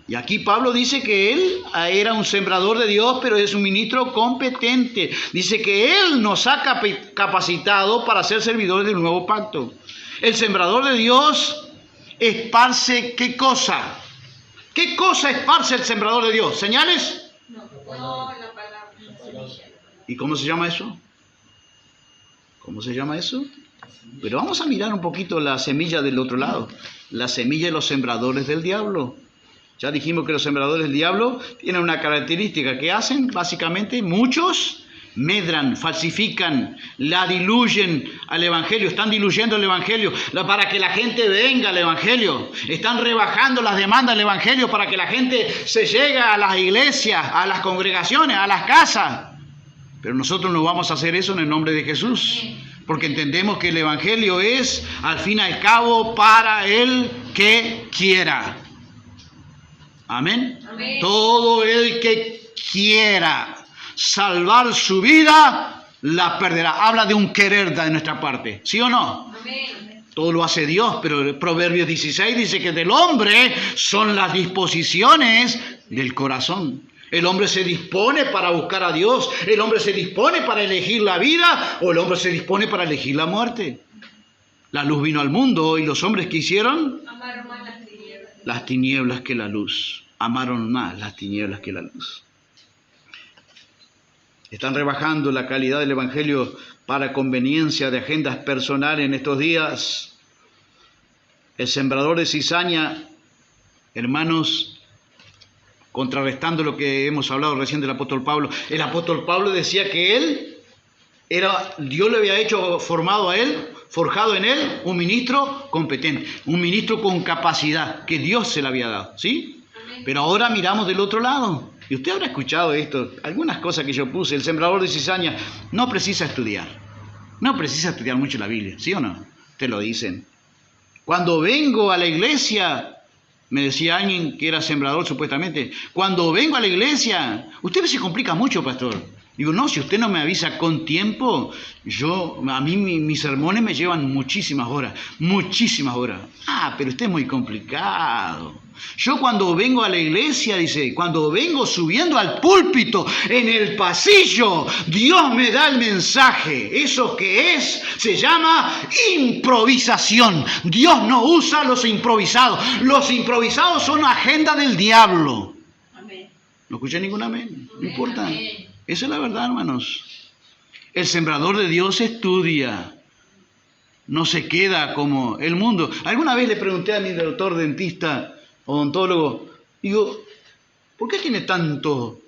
Y aquí Pablo dice que él era un sembrador de Dios, pero es un ministro competente. Dice que él nos ha capacitado para ser servidores del nuevo pacto. El sembrador de Dios esparce ¿qué cosa? ¿Qué cosa esparce el sembrador de Dios? ¿Señales? No, la palabra. ¿Y cómo se llama eso? ¿Cómo se llama eso? Pero vamos a mirar un poquito la semilla del otro lado. La semilla de los sembradores del diablo. Ya dijimos que los sembradores del diablo tienen una característica que hacen, básicamente, muchos medran, falsifican, la diluyen al Evangelio, están diluyendo el Evangelio para que la gente venga al Evangelio, están rebajando las demandas del Evangelio para que la gente se llegue a las iglesias, a las congregaciones, a las casas. Pero nosotros no vamos a hacer eso en el nombre de Jesús, porque entendemos que el Evangelio es, al fin y al cabo, para el que quiera. Amén. Amén. Todo el que quiera salvar su vida, la perderá. Habla de un querer de nuestra parte, ¿sí o no? Amén. Todo lo hace Dios, pero el Proverbios 16 dice que del hombre son las disposiciones del corazón. El hombre se dispone para buscar a Dios, el hombre se dispone para elegir la vida o el hombre se dispone para elegir la muerte. La luz vino al mundo y los hombres que hicieron Amaron más las tinieblas. las tinieblas que la luz. Amaron más las tinieblas que la luz. Están rebajando la calidad del Evangelio para conveniencia de agendas personales en estos días. El sembrador de cizaña, hermanos, contrarrestando lo que hemos hablado recién del apóstol Pablo. El apóstol Pablo decía que Dios le había forjado en él un ministro competente, un ministro con capacidad que Dios se le había dado, ¿sí? Amén. Pero ahora miramos del otro lado. Y usted habrá escuchado esto, algunas cosas que yo puse. El sembrador de cizaña no precisa estudiar. No precisa estudiar mucho la Biblia, ¿sí o no? Te lo dicen. Cuando vengo a la iglesia, me decía alguien que era sembrador supuestamente, cuando vengo a la iglesia, usted se complica mucho, pastor. Digo, no, si usted no me avisa con tiempo, a mí mis sermones me llevan muchísimas horas. Ah, pero usted es muy complicado. Yo cuando vengo a la iglesia, dice, cuando vengo subiendo al púlpito, en el pasillo, Dios me da el mensaje. Eso que se llama improvisación. Dios no usa los improvisados. Los improvisados son agenda del diablo. Amén. ¿No escuché ningún amén? No importa. Amén. Esa es la verdad, hermanos. El sembrador de Dios estudia. No se queda como el mundo. Alguna vez le pregunté a mi doctor dentista, odontólogo, digo, ¿por qué tiene tanto?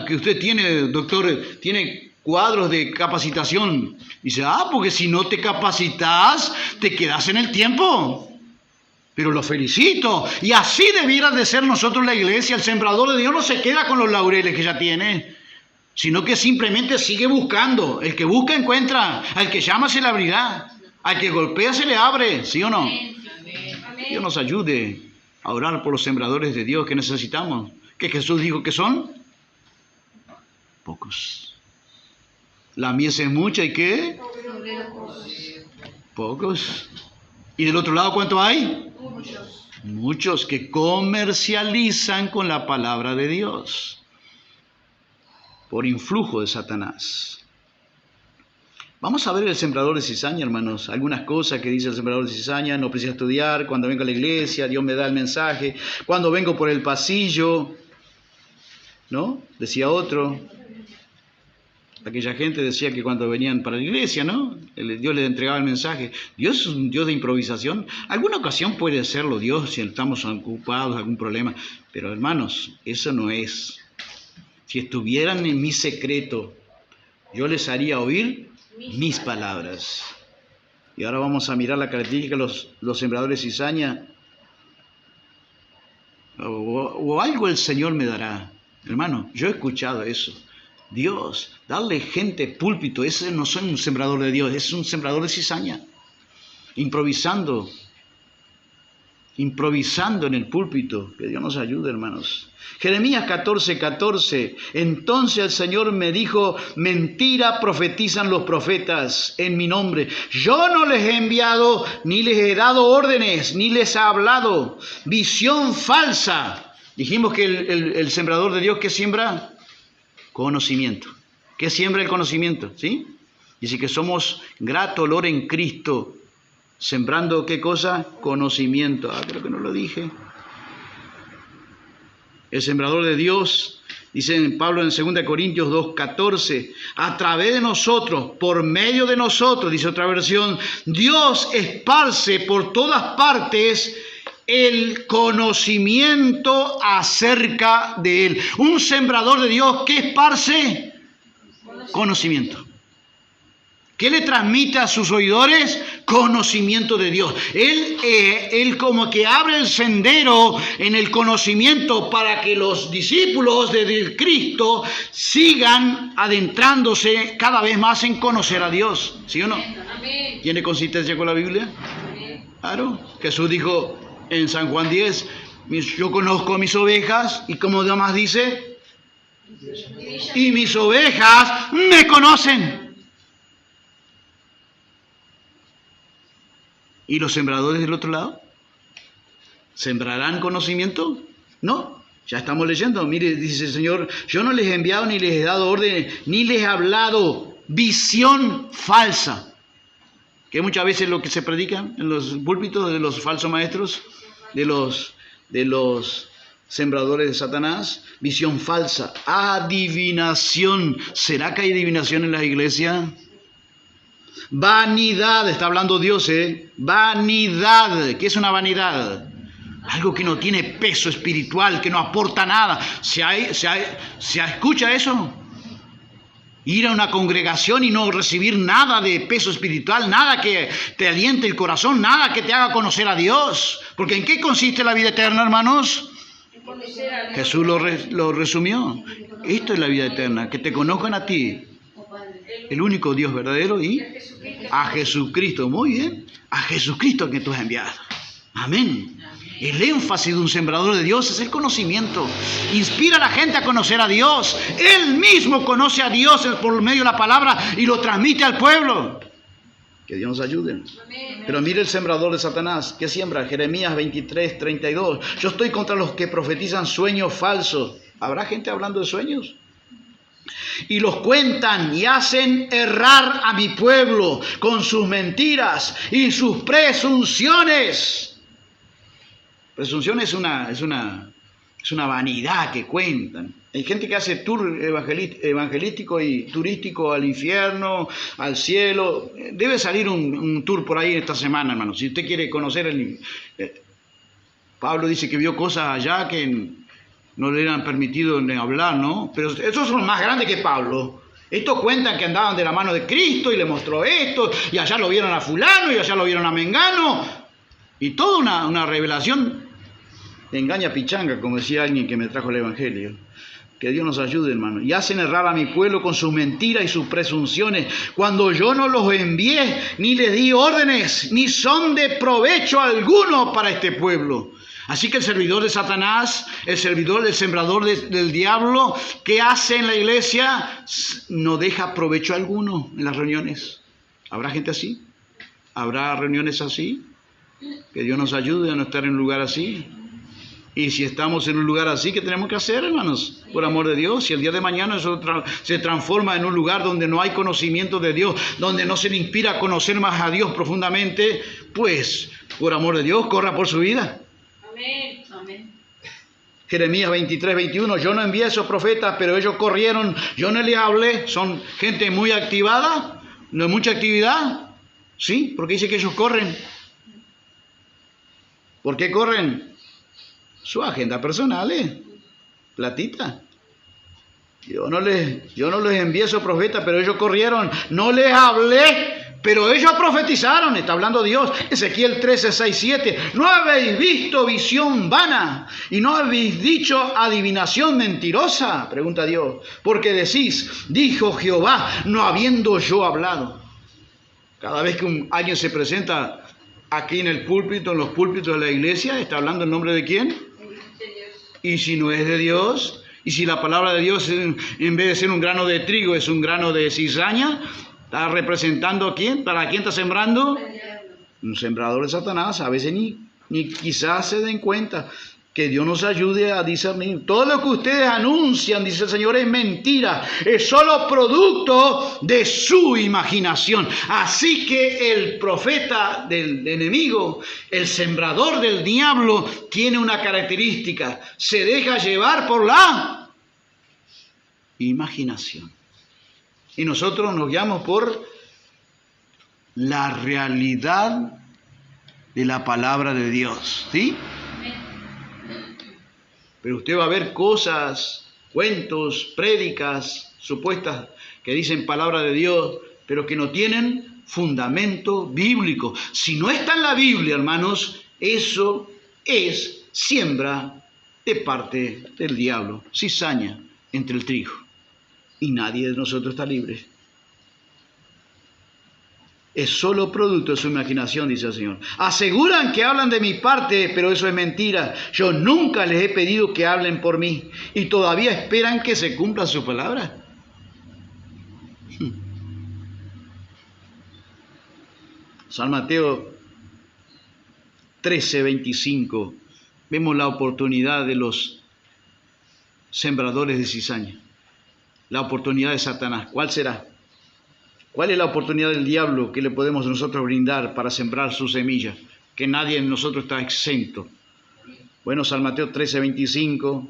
Que usted tiene, doctor, tiene cuadros de capacitación. Dice, porque si no te capacitas, te quedas en el tiempo. Pero lo felicito. Y así debiera de ser nosotros la iglesia. El sembrador de Dios no se queda con los laureles que ya tiene, sino que simplemente sigue buscando. El que busca encuentra. Al que llama se le abrirá. Al que golpea se le abre. ¿Sí o no? Dios nos ayude a orar por los sembradores de Dios que necesitamos. Que Jesús dijo que son pocos. La mies es mucha y ¿qué? Pocos. ¿Y del otro lado cuánto hay? Muchos que comercializan con la palabra de Dios por influjo de Satanás. Vamos a ver el sembrador de cizaña, hermanos. Algunas cosas que dice el sembrador de cizaña. No precisa estudiar. Cuando vengo a la iglesia, Dios me da el mensaje. Cuando vengo por el pasillo, ¿no? Decía otro. Aquella gente decía que cuando venían para la iglesia, ¿no? Dios les entregaba el mensaje. Dios es un Dios de improvisación. Alguna ocasión puede serlo Dios si estamos ocupados, algún problema. Pero hermanos, eso no es. Si estuvieran en mi secreto, yo les haría oír mis palabras. Y ahora vamos a mirar la característica de los sembradores de cizaña. O algo el Señor me dará. Hermano, yo he escuchado eso. Dios, darle gente púlpito, ese no es un sembrador de Dios, es un sembrador de cizaña. Improvisando en el púlpito. Que Dios nos ayude, hermanos. Jeremías 14:14. Entonces el Señor me dijo, mentira profetizan los profetas en mi nombre. Yo no les he enviado, ni les he dado órdenes, ni les he hablado. Visión falsa. Dijimos que el sembrador de Dios, ¿qué siembra? Conocimiento. ¿Qué siembra el conocimiento? ¿Sí? Dice que somos grato olor en Cristo. Sembrando, ¿qué cosa? Conocimiento. Creo que no lo dije. El sembrador de Dios, dice Pablo en 2 Corintios 2:14, a través de nosotros, por medio de nosotros, dice otra versión, Dios esparce por todas partes el conocimiento acerca de Él. Un sembrador de Dios, ¿qué esparce? Conocimiento. ¿Qué le transmite a sus oidores? Conocimiento de Dios. Él como que abre el sendero en el conocimiento para que los discípulos de Cristo sigan adentrándose cada vez más en conocer a Dios. ¿Sí o no? Amén. ¿Tiene consistencia con la Biblia? Claro. Jesús dijo en San Juan 10, yo conozco a mis ovejas, y como Dios más dice, y mis ovejas me conocen. ¿Y los sembradores del otro lado? ¿Sembrarán conocimiento? No, ya estamos leyendo. Mire, dice el Señor, yo no les he enviado ni les he dado órdenes, ni les he hablado. Visión falsa. Que muchas veces lo que se predica en los púlpitos de los falsos maestros, de los sembradores de Satanás. Visión falsa. Adivinación. ¿Será que hay adivinación en las iglesias? Vanidad, está hablando Dios, vanidad. ¿Qué es una vanidad? Algo que no tiene peso espiritual, que no aporta nada. ¿Se escucha eso? Ir a una congregación y no recibir nada de peso espiritual, nada que te aliente el corazón, nada que te haga conocer a Dios. Porque ¿en qué consiste la vida eterna, hermanos? Jesús lo resumió. Esto es la vida eterna, que te conozcan a ti, el único Dios verdadero, y a Jesucristo. Muy bien, a Jesucristo que tú has enviado. Amén. El énfasis de un sembrador de Dios es el conocimiento. Inspira a la gente a conocer a Dios. Él mismo conoce a Dios por medio de la palabra y lo transmite al pueblo. Que Dios nos ayude. Pero mire el sembrador de Satanás. ¿Qué siembra? Jeremías 23:32. Yo estoy contra los que profetizan sueños falsos. ¿Habrá gente hablando de sueños? Y los cuentan y hacen errar a mi pueblo con sus mentiras y sus presunciones. Presunción es una vanidad que cuentan. Hay gente que hace tour evangelístico y turístico al infierno, al cielo. Debe salir un tour por ahí esta semana, hermano. Si usted quiere conocer Pablo dice que vio cosas allá que no le eran permitido hablar, ¿no? Pero esos son más grandes que Pablo. Estos cuentan que andaban de la mano de Cristo y le mostró esto, y allá lo vieron a fulano, y allá lo vieron a mengano, y toda una revelación de engaña pichanga, como decía alguien que me trajo el Evangelio. Que Dios nos ayude, hermano. Y hacen errar a mi pueblo con sus mentiras y sus presunciones, cuando yo no los envié, ni les di órdenes, ni son de provecho alguno para este pueblo. Así que el servidor de Satanás, el servidor del sembrador del diablo, ¿qué hace en la iglesia? No deja provecho alguno en las reuniones. ¿Habrá gente así? ¿Habrá reuniones así? Que Dios nos ayude a no estar en un lugar así. Y si estamos en un lugar así, ¿qué tenemos que hacer, hermanos? Por amor de Dios, si el día de mañana eso se transforma en un lugar donde no hay conocimiento de Dios, donde no se le inspira a conocer más a Dios profundamente, pues, por amor de Dios, corra por su vida. Amén. Amén. Jeremías 23, 21, yo no envié a esos profetas, pero ellos corrieron, yo no les hablé, son gente muy activada, no hay mucha actividad, ¿sí? Porque dice que ellos corren. ¿Por qué corren? Su agenda personal, platita. Yo no les envié a esos profetas, pero ellos corrieron. No les hablé, pero ellos profetizaron. Está hablando Dios. Ezequiel 13, 6, 7. No habéis visto visión vana y no habéis dicho adivinación mentirosa, pregunta Dios. Porque decís, dijo Jehová, no habiendo yo hablado. Cada vez que alguien se presenta aquí en el púlpito, en los púlpitos de la iglesia, ¿está hablando en nombre de quién? Y si no es de Dios, y si la palabra de Dios en vez de ser un grano de trigo es un grano de cizaña, ¿está representando a quién? ¿Para quién está sembrando? Un sembrador de Satanás. A veces ni quizás se den cuenta. Que Dios nos ayude a discernir. Todo lo que ustedes anuncian, dice el Señor, es mentira. Es solo producto de su imaginación. Así que el profeta del enemigo, el sembrador del diablo, tiene una característica. Se deja llevar por la imaginación. Y nosotros nos guiamos por la realidad de la palabra de Dios. ¿Sí? Pero usted va a ver cosas, cuentos, prédicas supuestas que dicen palabra de Dios, pero que no tienen fundamento bíblico. Si no está en la Biblia, hermanos, eso es siembra de parte del diablo, cizaña entre el trigo. Y nadie de nosotros está libre. Es solo producto de su imaginación, dice el Señor. Aseguran que hablan de mi parte, pero eso es mentira. Yo nunca les he pedido que hablen por mí y todavía esperan que se cumpla su palabra. San Mateo 13, 25. Vemos la oportunidad de los sembradores de cizaña. La oportunidad de Satanás. ¿Cuál será? ¿Cuál es la oportunidad del diablo que le podemos nosotros brindar para sembrar su semilla? Que nadie en nosotros está exento. Bueno, San Mateo 13, 25,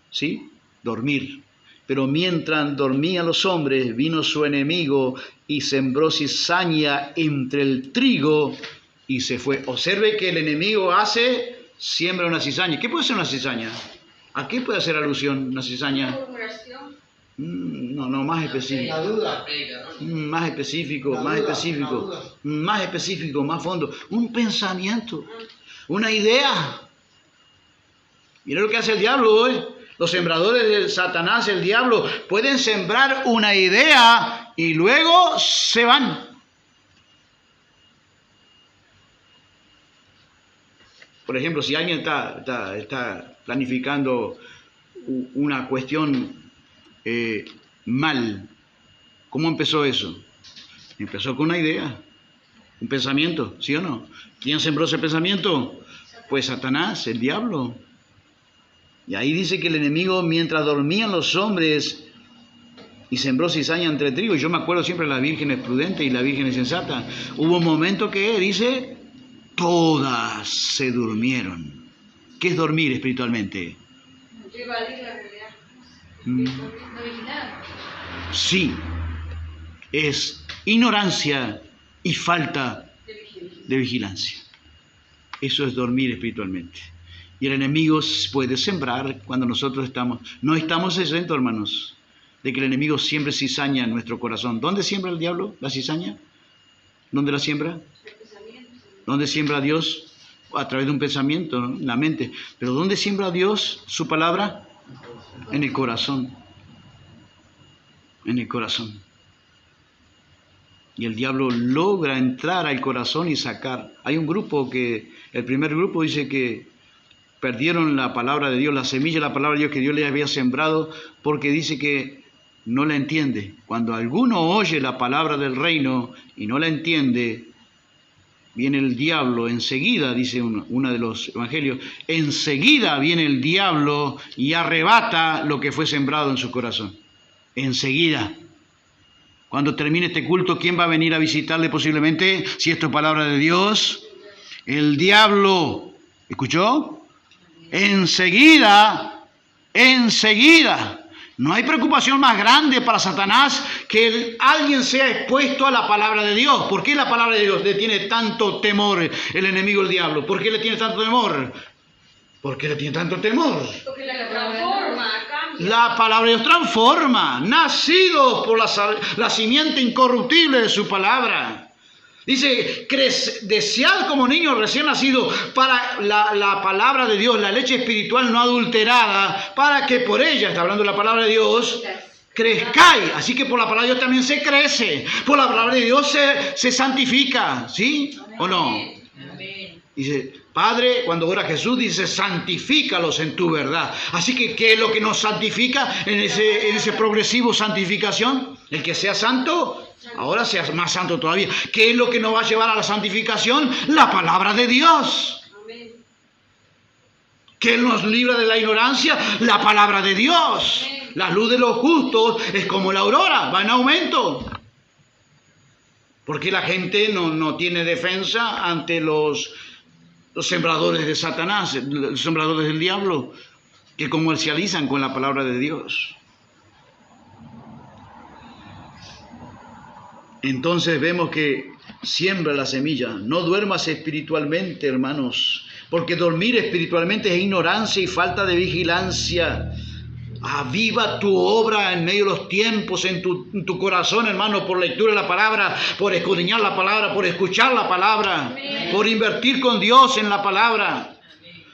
¿sí? Dormir. Pero mientras dormían los hombres, vino su enemigo y sembró cizaña entre el trigo y se fue. Observe que el enemigo siembra una cizaña. ¿Qué puede ser una cizaña? ¿A qué puede hacer alusión una cizaña? No, más específico. Más específico, más específico, más fondo. Un pensamiento, una idea. Mira lo que hace el diablo hoy. Los sembradores de Satanás, el diablo, pueden sembrar una idea y luego se van. Por ejemplo, si alguien está planificando una cuestión mal, ¿cómo empezó eso? Empezó con una idea, un pensamiento, ¿sí o no? ¿Quién sembró ese pensamiento? Pues Satanás, el diablo. Y ahí dice que el enemigo, mientras dormían los hombres, y sembró cizaña entre trigo. Y yo me acuerdo siempre de las vírgenes prudentes y las vírgenes sensatas. Hubo un momento que dice, todas se durmieron. ¿Qué es dormir espiritualmente? Evadir la realidad. No vigilar. Sí, es ignorancia y falta de vigilancia. Eso es dormir espiritualmente. Y el enemigo puede sembrar cuando nosotros no estamos exentos, hermanos. de que el enemigo siembre cizaña en nuestro corazón. ¿Dónde siembra el diablo la cizaña? ¿Dónde la siembra? ¿Dónde siembra Dios? A través de un pensamiento, ¿no? En la mente. Pero ¿dónde siembra Dios su palabra? En el corazón. En el corazón. Y el diablo logra entrar al corazón y sacar. Hay un grupo el primer grupo dice que perdieron la palabra de Dios, la semilla de la palabra de Dios que Dios les había sembrado, porque dice que no la entiende. Cuando alguno oye la palabra del reino y no la entiende, viene el diablo enseguida, dice uno de los evangelios, enseguida viene el diablo y arrebata lo que fue sembrado en su corazón. Enseguida. Cuando termine este culto, ¿quién va a venir a visitarle posiblemente? Si esto es palabra de Dios, el diablo. ¿Escuchó? Enseguida. No hay preocupación más grande para Satanás que alguien sea expuesto a la palabra de Dios. ¿Por qué la palabra de Dios le tiene tanto temor el enemigo, el diablo? ¿Por qué le tiene tanto temor? ¿Por qué le tiene tanto temor? Porque la transforma, cambia. La palabra de Dios transforma, nacidos por la simiente incorruptible de su palabra. Dice, desead como niños recién nacidos para la palabra de Dios, la leche espiritual no adulterada, para que por ella, está hablando de la palabra de Dios, crezcáis. Así que por la palabra de Dios también se crece, por la palabra de Dios se santifica, ¿sí? ¿O no? Amén. Dice, Padre, cuando ora Jesús, dice, santifícalos en tu verdad. Así que, ¿qué es lo que nos santifica en ese progresivo santificación? El que sea santo, ahora sea más santo todavía. ¿Qué es lo que nos va a llevar a la santificación? La palabra de Dios. Amén. ¿Qué nos libra de la ignorancia? La palabra de Dios. Amén. La luz de los justos es como la aurora, va en aumento. Porque la gente no tiene defensa ante los sembradores de Satanás, los sembradores del diablo, que comercializan con la palabra de Dios. Entonces vemos que siembra la semilla. No duermas espiritualmente, hermanos, porque dormir espiritualmente es ignorancia y falta de vigilancia. Aviva tu obra en medio de los tiempos, en tu corazón, hermano, por lectura de la palabra, por escudriñar la palabra, por escuchar la palabra, Amén. por invertir con Dios en la palabra.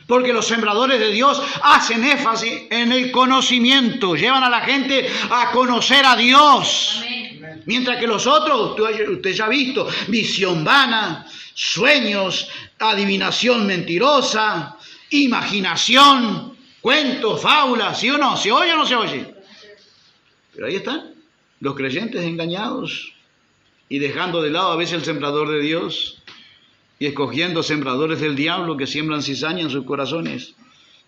Porque los sembradores de Dios hacen énfasis en el conocimiento, llevan a la gente a conocer a Dios. Amén. Mientras que los otros, usted ya ha visto, visión vana, sueños, adivinación mentirosa, imaginación, cuentos, fábulas, ¿sí o no? ¿Se oye o no se oye? Pero ahí están, los creyentes engañados y dejando de lado a veces el sembrador de Dios y escogiendo sembradores del diablo que siembran cizaña en sus corazones.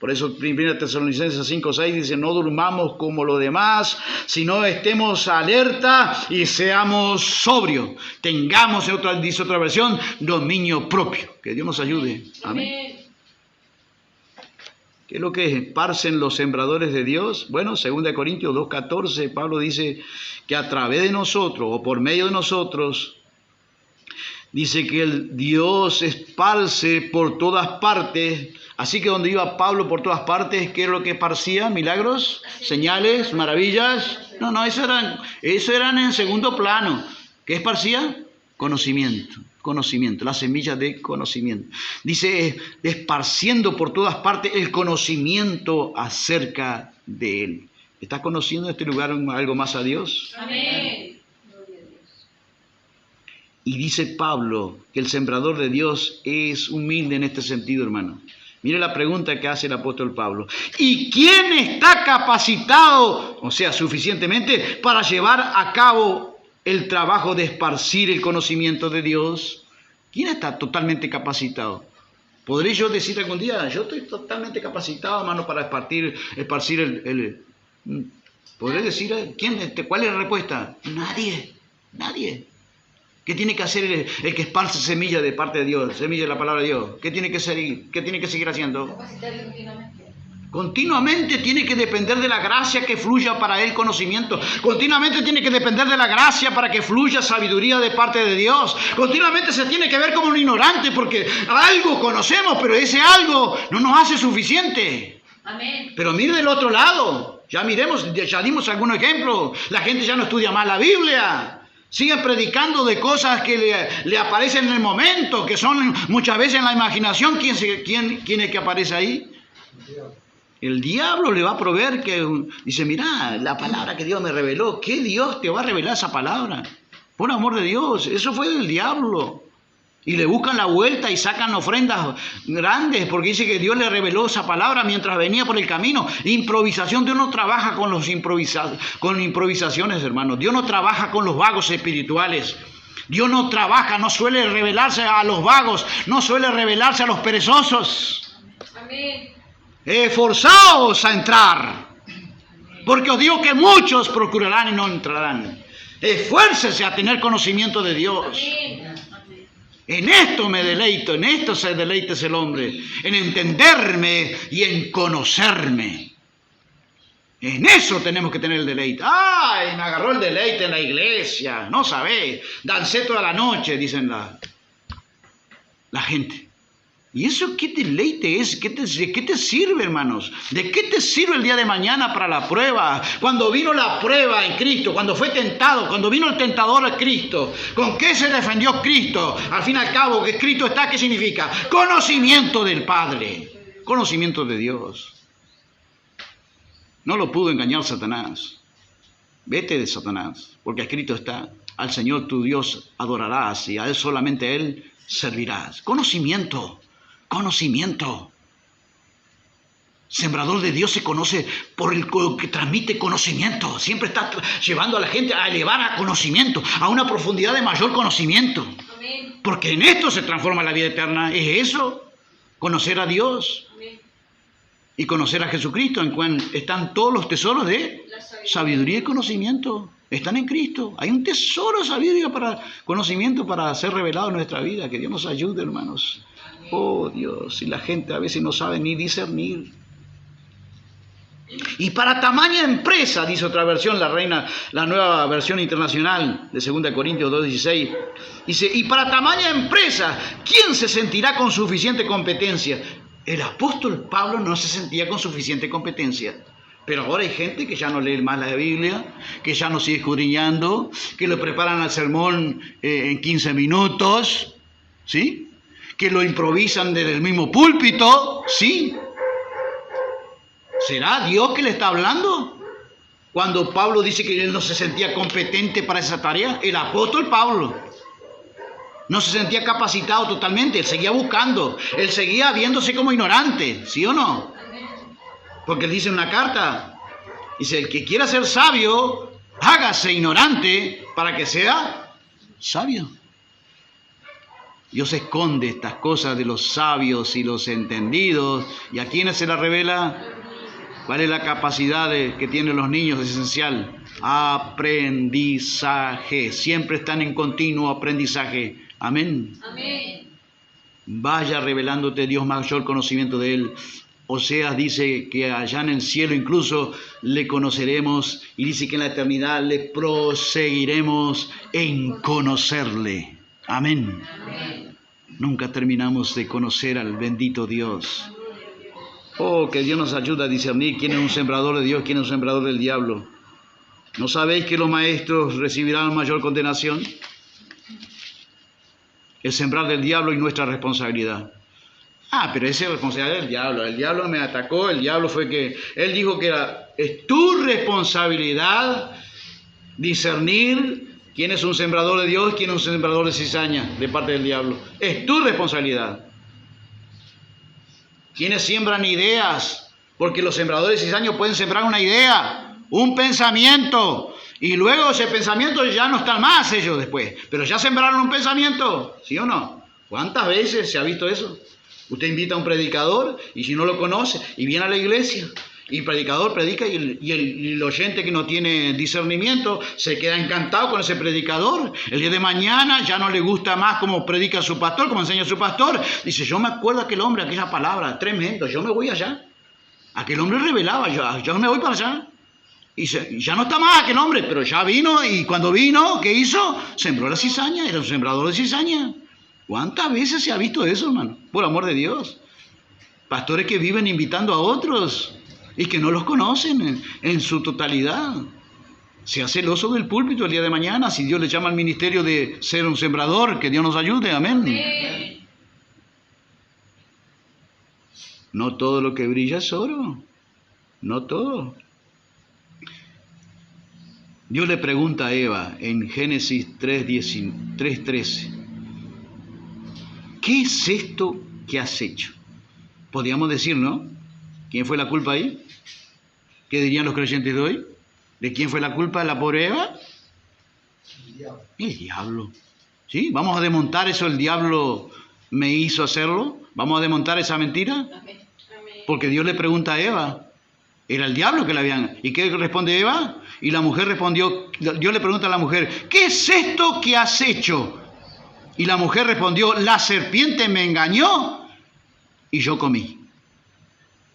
Por eso 1 Tesalonicenses 5:6 dice, no durmamos como los demás, sino estemos alerta y seamos sobrios. Tengamos, dice otra versión, dominio propio. Que Dios nos ayude. Amén. ¿Qué es lo que esparcen los sembradores de Dios? Bueno, 2 Corintios 2:14, Pablo dice que a través de nosotros o por medio de nosotros, dice que el Dios esparce por todas partes. Así que donde iba Pablo por todas partes, ¿qué es lo que esparcía? ¿Milagros? ¿Señales? ¿Maravillas? No, eso eran en segundo plano. ¿Qué esparcía? Conocimiento, la semilla de conocimiento. Dice, esparciendo por todas partes el conocimiento acerca de Él. ¿Estás conociendo en este lugar algo más a Dios? Amén. Y dice Pablo que el sembrador de Dios es humilde en este sentido, hermano. Mire la pregunta que hace el apóstol Pablo. ¿Y quién está capacitado, o sea, suficientemente, para llevar a cabo el trabajo de esparcir el conocimiento de Dios? ¿Quién está totalmente capacitado? ¿Podré yo decir algún día, yo estoy totalmente capacitado, hermano, para esparcir el... ¿Podré decir, cuál es la respuesta? Nadie. ¿Qué tiene que hacer el que esparce semilla de parte de Dios, semilla de la palabra de Dios? ¿Qué tiene que seguir haciendo? Capacitarlo continuamente. Continuamente tiene que depender de la gracia que fluya para él conocimiento. Continuamente tiene que depender de la gracia para que fluya sabiduría de parte de Dios. Continuamente se tiene que ver como un ignorante porque algo conocemos, pero ese algo no nos hace suficiente. Amén. Pero mire del otro lado, ya dimos algunos ejemplos. La gente ya no estudia más la Biblia. Siguen predicando de cosas que le aparecen en el momento, que son muchas veces en la imaginación. ¿Quién es que aparece ahí? El diablo le va a proveer que dice, mirá, la palabra que Dios me reveló. ¿Qué Dios te va a revelar esa palabra? Por amor de Dios, eso fue del diablo. Y le buscan la vuelta y sacan ofrendas grandes porque dice que Dios le reveló esa palabra mientras venía por el camino. Improvisación, Dios no trabaja con improvisaciones, hermanos. Dios no trabaja con los vagos espirituales. Dios no trabaja, no suele revelarse a los vagos, no suele revelarse a los perezosos. Amén. Esforzaos a entrar, porque os digo que muchos procurarán y no entrarán. Esfuércese a tener conocimiento de Dios. Amén. En esto me deleito, en esto se deleita el hombre, en entenderme y en conocerme. En eso tenemos que tener el deleite. ¡Ay, me agarró el deleite en la iglesia! No sabés, dancé toda la noche, dicen la gente. ¿Y eso qué deleite es? ¿De qué te sirve, hermanos? ¿De qué te sirve el día de mañana para la prueba? Cuando vino la prueba en Cristo, cuando fue tentado, cuando vino el tentador a Cristo, ¿con qué se defendió Cristo? Al fin y al cabo, que Cristo está, ¿qué significa? Conocimiento del Padre, conocimiento de Dios. No lo pudo engañar Satanás. Vete de Satanás, porque escrito está, al Señor tu Dios adorarás y a Él solamente a Él servirás. Conocimiento. Conocimiento. Sembrador de Dios se conoce por el que transmite conocimiento. Siempre está llevando a la gente a elevar a conocimiento, a una profundidad de mayor conocimiento. Amén. Porque en esto se transforma la vida eterna. Es eso, conocer a Dios. Amén. Y conocer a Jesucristo, en cual están todos los tesoros de sabiduría y conocimiento. Están en Cristo. Hay un tesoro de sabiduría para conocimiento para ser revelado en nuestra vida. Que Dios nos ayude, hermanos. Oh Dios, y la gente a veces no sabe ni discernir. Y para tamaña empresa, dice otra versión, la nueva versión internacional de 2 Corintios 2:16, dice, y para tamaña empresa, ¿quién se sentirá con suficiente competencia? El apóstol Pablo no se sentía con suficiente competencia. Pero ahora hay gente que ya no lee más la Biblia, que ya no sigue escudriñando, que lo preparan al sermón en 15 minutos, ¿sí? Que lo improvisan desde el mismo púlpito, ¿sí? ¿Será Dios que le está hablando? Cuando Pablo dice que él no se sentía competente para esa tarea, el apóstol Pablo no se sentía capacitado totalmente, él seguía buscando, él seguía viéndose como ignorante, ¿sí o no? Porque él dice en una carta, dice, el que quiera ser sabio, hágase ignorante para que sea sabio. Dios esconde estas cosas de los sabios y los entendidos. ¿Y a quiénes se las revela? ¿Cuál es la capacidad que tienen los niños? Es esencial. Aprendizaje. Siempre están en continuo aprendizaje. Amén. Amén. Vaya revelándote Dios mayor conocimiento de Él. Oseas dice que allá en el cielo incluso le conoceremos y dice que en la eternidad le proseguiremos en conocerle. Amén. Amén. Nunca terminamos de conocer al bendito Dios. Oh, que Dios nos ayude a discernir quién es un sembrador de Dios, quién es un sembrador del diablo. ¿No sabéis que los maestros recibirán mayor condenación? El sembrar del diablo y nuestra responsabilidad. Pero esa es responsabilidad del diablo. El diablo me atacó, el diablo fue que... Él dijo que es tu responsabilidad discernir quién es un sembrador de Dios y quién es un sembrador de cizaña de parte del diablo. Es tu responsabilidad. Quienes siembran ideas, porque los sembradores de cizaña pueden sembrar una idea, un pensamiento, y luego ese pensamiento ya no están más ellos después, pero ya sembraron un pensamiento, ¿sí o no? ¿Cuántas veces se ha visto eso? Usted invita a un predicador y si no lo conoce y viene a la iglesia y el predicador predica y el oyente que no tiene discernimiento se queda encantado con ese predicador. El día de mañana ya no le gusta más cómo predica su pastor, cómo enseña su pastor. Dice, yo me acuerdo de aquel hombre, aquella palabra, tremendo, yo me voy allá. Aquel hombre revelaba, yo me voy para allá. Y ya no está más aquel hombre, pero ya vino y cuando vino, ¿qué hizo? Sembró la cizaña, era un sembrador de cizaña. ¿Cuántas veces se ha visto eso, hermano? Por amor de Dios. Pastores que viven invitando a otros y que no los conocen en su totalidad. Sea celoso del púlpito el día de mañana, si Dios le llama al ministerio de ser un sembrador, que Dios nos ayude, amén. Amén. No todo lo que brilla es oro, no todo. Dios le pregunta a Eva en Génesis 3:13, ¿qué es esto que has hecho? Podríamos decir, ¿no? ¿Quién fue la culpa ahí? ¿Qué dirían los creyentes de hoy? ¿De quién fue la culpa de la pobre Eva? El diablo. ¿Sí? ¿Vamos a desmontar eso? ¿El diablo me hizo hacerlo? ¿Vamos a desmontar esa mentira? Amén. Porque Dios le pregunta a Eva. Era el diablo que la habían... ¿Y qué responde Eva? Y la mujer respondió... Dios le pregunta a la mujer, ¿qué es esto que has hecho? Y la mujer respondió, la serpiente me engañó y yo comí.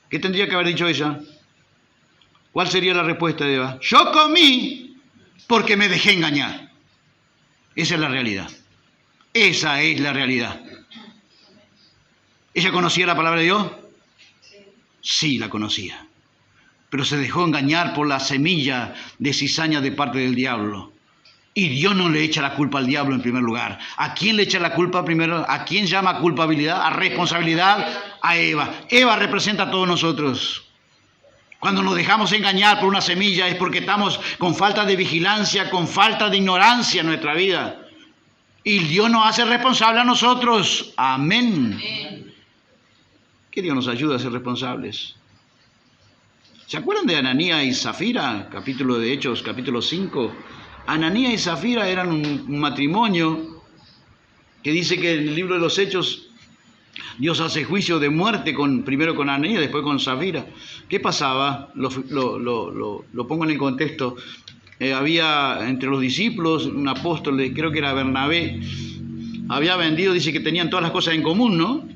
¿Qué tendría que haber dicho ella? ¿Cuál sería la respuesta de Eva? Yo comí porque me dejé engañar. Esa es la realidad. Esa es la realidad. ¿Ella conocía la palabra de Dios? Sí, la conocía. Pero se dejó engañar por la semilla de cizaña de parte del diablo. Y Dios no le echa la culpa al diablo en primer lugar. ¿A quién le echa la culpa primero? ¿A quién llama culpabilidad? ¿A responsabilidad? A Eva. Eva representa a todos nosotros. Cuando nos dejamos engañar por una semilla es porque estamos con falta de vigilancia, con falta de ignorancia en nuestra vida. Y Dios nos hace responsable a nosotros. Amén. Amén. Que Dios nos ayude a ser responsables. ¿Se acuerdan de Ananías y Zafira? Capítulo de Hechos, capítulo 5. Ananías y Zafira eran un matrimonio que dice que en el libro de los Hechos Dios hace juicio de muerte primero con Ananías, después con Zafira. ¿Qué pasaba? Lo pongo en el contexto. Había entre los discípulos un apóstol, creo que era Bernabé, había vendido, dice que tenían todas las cosas en común, ¿no?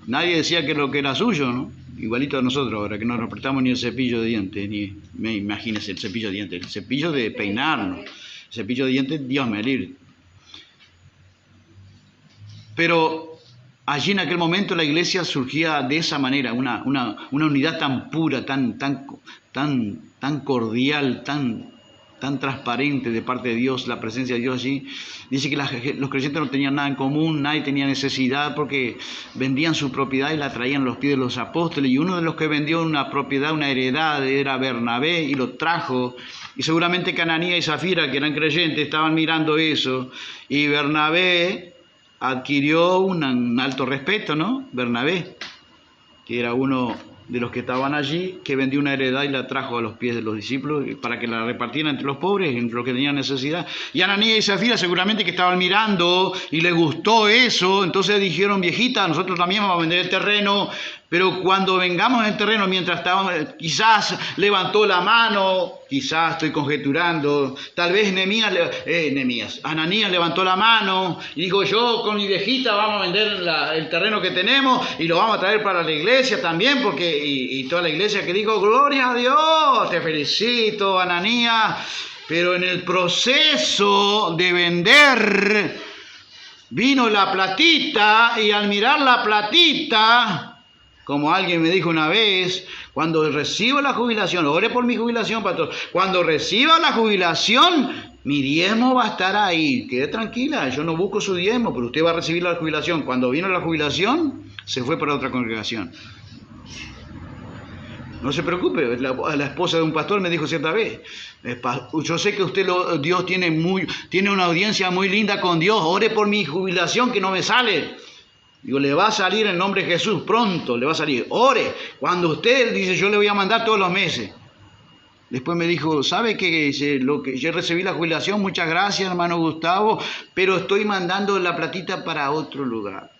Nadie decía que lo que era suyo, ¿no? Igualito a nosotros ahora, que no nos prestamos ni el cepillo de dientes, imagínense el cepillo de dientes, el cepillo de peinarnos, el cepillo de dientes, Dios me libre. Pero allí en aquel momento la iglesia surgía de esa manera, una unidad tan pura, tan cordial, tan transparente de parte de Dios, la presencia de Dios allí. Dice que los creyentes no tenían nada en común, nadie tenía necesidad porque vendían su propiedad y la traían a los pies de los apóstoles. Y uno de los que vendió una propiedad, una heredad, era Bernabé y lo trajo. Y seguramente que Ananías y Zafira, que eran creyentes, estaban mirando eso. Y Bernabé adquirió un alto respeto, ¿no? Bernabé, que era uno de los que estaban allí, que vendió una heredad y la trajo a los pies de los discípulos para que la repartieran entre los pobres, entre los que tenían necesidad. Y Ananías y Zafira seguramente que estaban mirando y les gustó eso, entonces dijeron, viejita, nosotros también vamos a vender el terreno, pero cuando vengamos en el terreno, mientras estábamos, quizás levantó la mano, quizás estoy conjeturando, tal vez Ananías levantó la mano y dijo, yo con mi viejita vamos a vender el terreno que tenemos y lo vamos a traer para la iglesia también, porque y toda la iglesia que dijo, gloria a Dios, te felicito, Ananías, pero en el proceso de vender vino la platita y al mirar la platita, como alguien me dijo una vez, cuando reciba la jubilación, ore por mi jubilación, pastor, cuando reciba la jubilación, mi diezmo va a estar ahí. Quede tranquila, yo no busco su diezmo, pero usted va a recibir la jubilación. Cuando vino la jubilación, se fue para otra congregación. No se preocupe, la esposa de un pastor me dijo cierta vez, yo sé que Dios tiene una audiencia muy linda con Dios, ore por mi jubilación que no me sale. Digo, le va a salir en nombre de Jesús, pronto le va a salir. Ore, cuando usted dice, yo le voy a mandar todos los meses. Después me dijo, ¿sabe que yo recibí la jubilación? Muchas gracias, hermano Gustavo, pero estoy mandando la platita para otro lugar.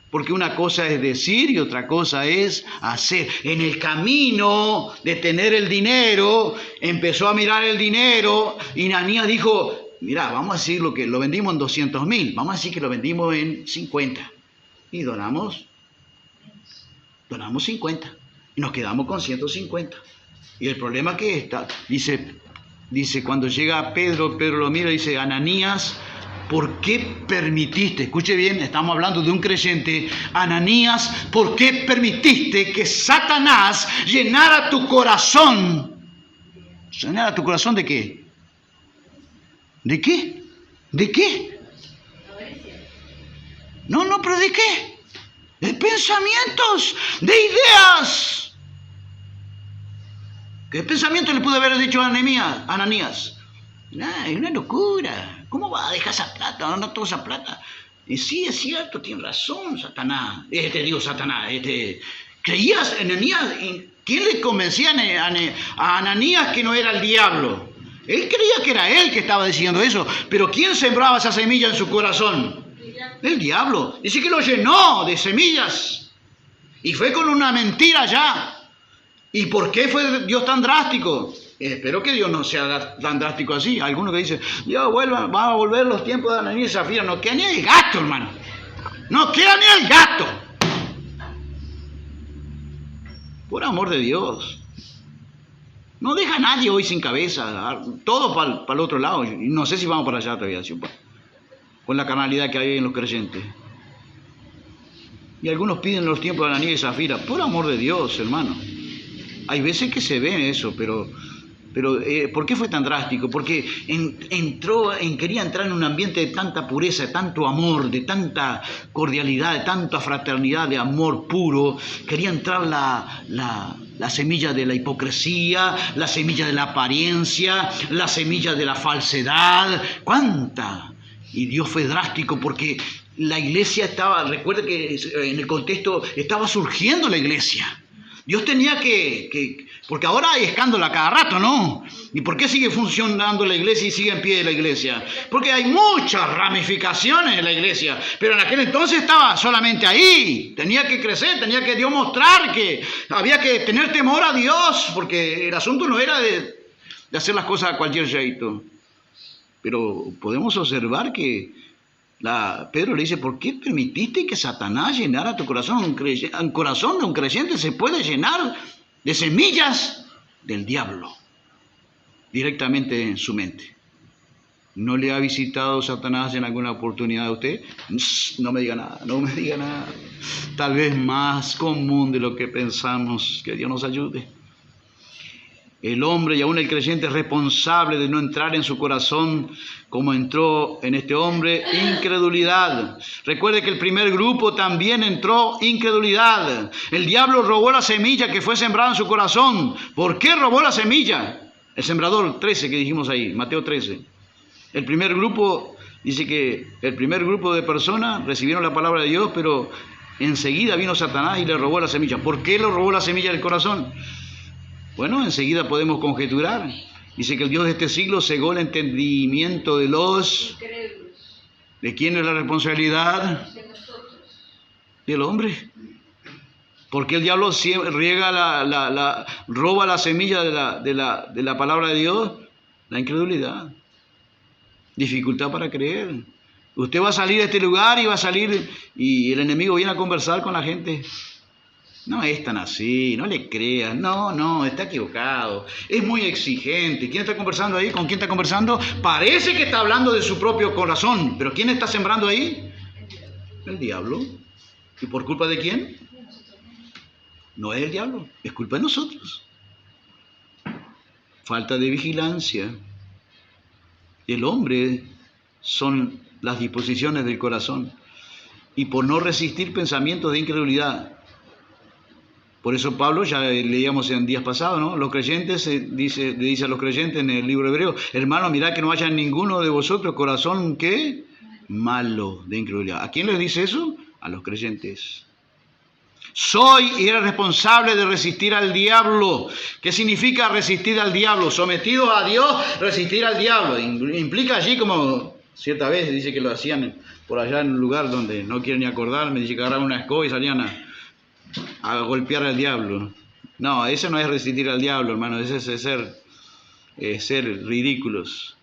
Porque una cosa es decir y otra cosa es hacer. En el camino de tener el dinero, empezó a mirar el dinero y Ananías dijo, mira, vamos a decir que lo vendimos en 200,000, vamos a decir que lo vendimos en 50. Y donamos 50 y nos quedamos con 150. Y el problema que está, dice cuando llega Pedro lo mira y dice, Ananías, ¿por qué permitiste? Escuche bien, estamos hablando de un creyente. Ananías, ¿por qué permitiste que Satanás llenara tu corazón? ¿Llenara tu corazón de qué? ¿De qué? ¿De qué? No, pero ¿de qué? De pensamientos, de ideas. ¿Qué pensamiento le pudo haber dicho a Ananías? Es una locura. ¿Cómo va a dejar esa plata? ¿Dónde toda esa plata? Y sí, es cierto, tiene razón, Satanás. Satanás. ¿Creías, Ananías? ¿Quién le convencía a Ananías que no era el diablo? Él creía que era él que estaba diciendo eso. Pero ¿quién sembraba esa semilla en su corazón? El diablo. Dice que lo llenó de semillas. Y fue con una mentira ya. ¿Y por qué fue Dios tan drástico? Espero que Dios no sea tan drástico así. Algunos que dicen, Dios va a volver los tiempos de Ananías y Zafira. No queda ni el gato, hermano. No queda ni el gato. Por amor de Dios. No deja a nadie hoy sin cabeza. Todo para el otro lado. Y no sé si vamos para allá todavía. ¿Sí? Con la carnalidad que hay en los creyentes. Y algunos piden los tiempos de Ananías y Zafira. Por amor de Dios, hermano. Hay veces que se ve eso, pero ¿por qué fue tan drástico? Porque quería entrar en un ambiente de tanta pureza, de tanto amor, de tanta cordialidad, de tanta fraternidad, de amor puro. Quería entrar la semilla de la hipocresía, la semilla de la apariencia, la semilla de la falsedad. ¿Cuánta? Y Dios fue drástico porque la iglesia estaba, recuerde que en el contexto estaba surgiendo la iglesia. Dios tenía porque ahora hay escándalo a cada rato, ¿no? ¿Y por qué sigue funcionando la iglesia y sigue en pie la iglesia? Porque hay muchas ramificaciones en la iglesia, pero en aquel entonces estaba solamente ahí. Tenía que crecer, tenía que Dios mostrar que había que tener temor a Dios, porque el asunto no era de hacer las cosas a cualquier jeito. Pero podemos observar que Pedro le dice, ¿por qué permitiste que Satanás llenara tu corazón? Un corazón de un creyente se puede llenar de semillas del diablo directamente en su mente. ¿No le ha visitado Satanás en alguna oportunidad a usted? No me diga nada. Tal vez más común de lo que pensamos. Que Dios nos ayude. El hombre y aún el creyente es responsable de no entrar en su corazón como entró en este hombre incredulidad. Recuerde que el primer grupo también entró incredulidad. El diablo robó la semilla que fue sembrada en su corazón. ¿Por qué robó la semilla? El sembrador 13 que dijimos ahí, Mateo 13. El primer grupo, dice que el primer grupo de personas recibieron la palabra de Dios, pero enseguida vino Satanás y le robó la semilla. ¿Por qué le robó la semilla del corazón? Bueno, enseguida podemos conjeturar. Dice que el Dios de este siglo cegó el entendimiento de los... ¿De quién es la responsabilidad? Del hombre. Porque el diablo roba la semilla de la palabra de Dios. La incredulidad. Dificultad para creer. Usted va a salir de este lugar y va a salir y el enemigo viene a conversar con la gente. No es tan así, no le creas, no, está equivocado, es muy exigente. ¿Quién está conversando ahí? ¿Con quién está conversando? Parece que está hablando de su propio corazón, pero ¿quién está sembrando ahí? El diablo. ¿Y por culpa de quién? No es el diablo, es culpa de nosotros. Falta de vigilancia. El hombre son las disposiciones del corazón y por no resistir pensamientos de incredulidad. Por eso Pablo, ya leíamos en días pasados, ¿no? Los creyentes, le dice a los creyentes en el libro hebreo, hermano, mirad que no haya ninguno de vosotros corazón, ¿qué? Malo de incredulidad. ¿A quién les dice eso? A los creyentes. Soy y era responsable de resistir al diablo. ¿Qué significa resistir al diablo? Sometidos a Dios, resistir al diablo. Implica allí como cierta vez, dice que lo hacían por allá en un lugar donde no quiero ni acordarme, dice que agarraban una escoba y salían a golpear al diablo. No, eso no es resistir al diablo, hermano, eso es ser ridículos.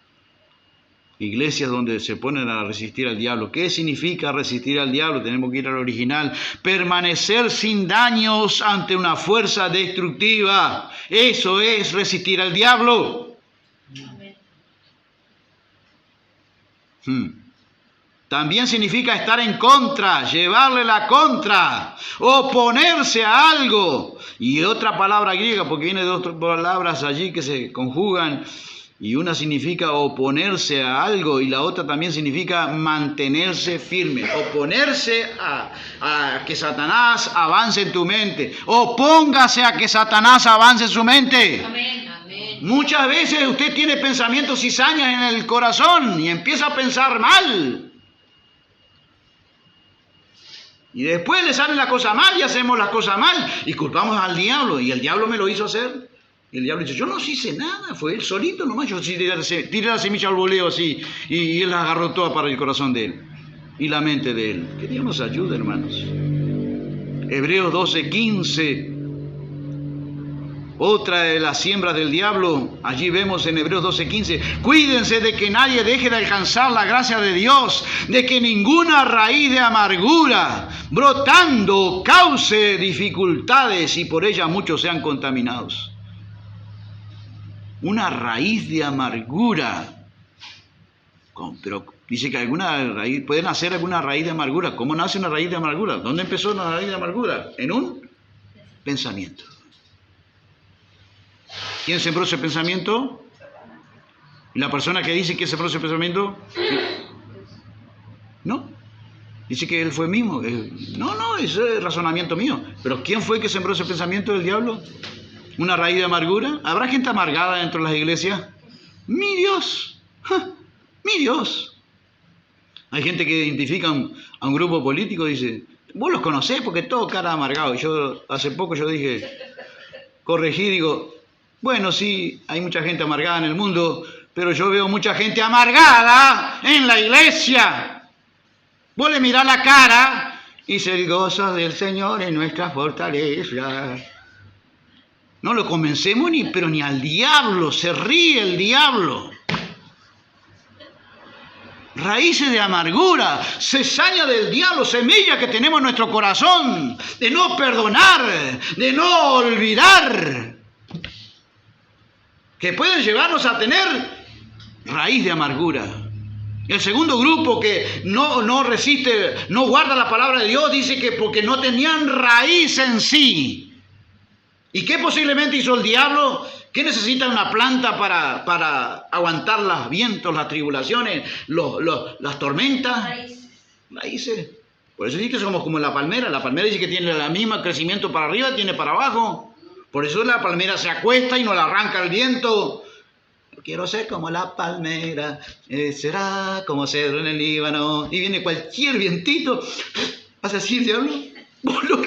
Iglesias donde se ponen a resistir al diablo. ¿Qué significa resistir al diablo? Tenemos que ir al original. Permanecer sin daños ante una fuerza destructiva. Eso es resistir al diablo. También significa estar en contra, llevarle la contra, oponerse a algo. Y otra palabra griega, porque viene de otras palabras allí que se conjugan, y una significa oponerse a algo y la otra también significa mantenerse firme. Oponerse a que Satanás avance en tu mente. Opóngase a que Satanás avance en su mente. Amén, amén. Muchas veces usted tiene pensamientos cizañas en el corazón y empieza a pensar mal. Y después le sale la cosa mal y hacemos las cosas mal y culpamos al diablo. Y el diablo me lo hizo hacer. Y el diablo dice, yo no hice nada, fue él solito nomás. Yo tiré la semilla al voleo así y él la agarró toda para el corazón de él y la mente de él. Que Dios nos ayude, hermanos. Hebreos 12:15. Otra de las siembras del diablo, allí vemos en Hebreos 12:15, cuídense de que nadie deje de alcanzar la gracia de Dios, de que ninguna raíz de amargura brotando cause dificultades y por ella muchos sean contaminados. Una raíz de amargura, pero dice que alguna raíz, puede nacer alguna raíz de amargura. ¿Cómo nace una raíz de amargura? ¿Dónde empezó una raíz de amargura? En un pensamiento. ¿Quién sembró ese pensamiento? ¿Y la persona que dice que sembró ese pensamiento? ¿No? Dice que él fue mismo. No, ese es razonamiento mío. ¿Pero quién fue que sembró ese pensamiento del diablo? ¿Una raíz de amargura? ¿Habrá gente amargada dentro de las iglesias? ¡Mi Dios! ¡Mi Dios! Hay gente que identifica a un grupo político y dice, vos los conocés porque todo cara amargado. Y yo hace poco dije, corregí, digo, bueno, sí, hay mucha gente amargada en el mundo, pero yo veo mucha gente amargada en la iglesia. Vos le mirás la cara y dice, el gozo del Señor es nuestra fortaleza. No lo convencemos pero ni al diablo, se ríe el diablo. Raíces de amargura, cizaña del diablo, semilla que tenemos en nuestro corazón, de no perdonar, de no olvidar, que pueden llevarnos a tener raíz de amargura. El segundo grupo que no resiste, no guarda la palabra de Dios, dice que porque no tenían raíz en sí. ¿Y qué posiblemente hizo el diablo? ¿Qué necesita una planta para aguantar los vientos, las tribulaciones, las tormentas? Raíces. Por eso dice que somos como la palmera. La palmera dice que tiene el mismo crecimiento para arriba, tiene para abajo. Por eso la palmera se acuesta y no la arranca el viento. Quiero ser como la palmera, será como cedro en el Líbano. Y viene cualquier vientito, hace así el diablo. Voló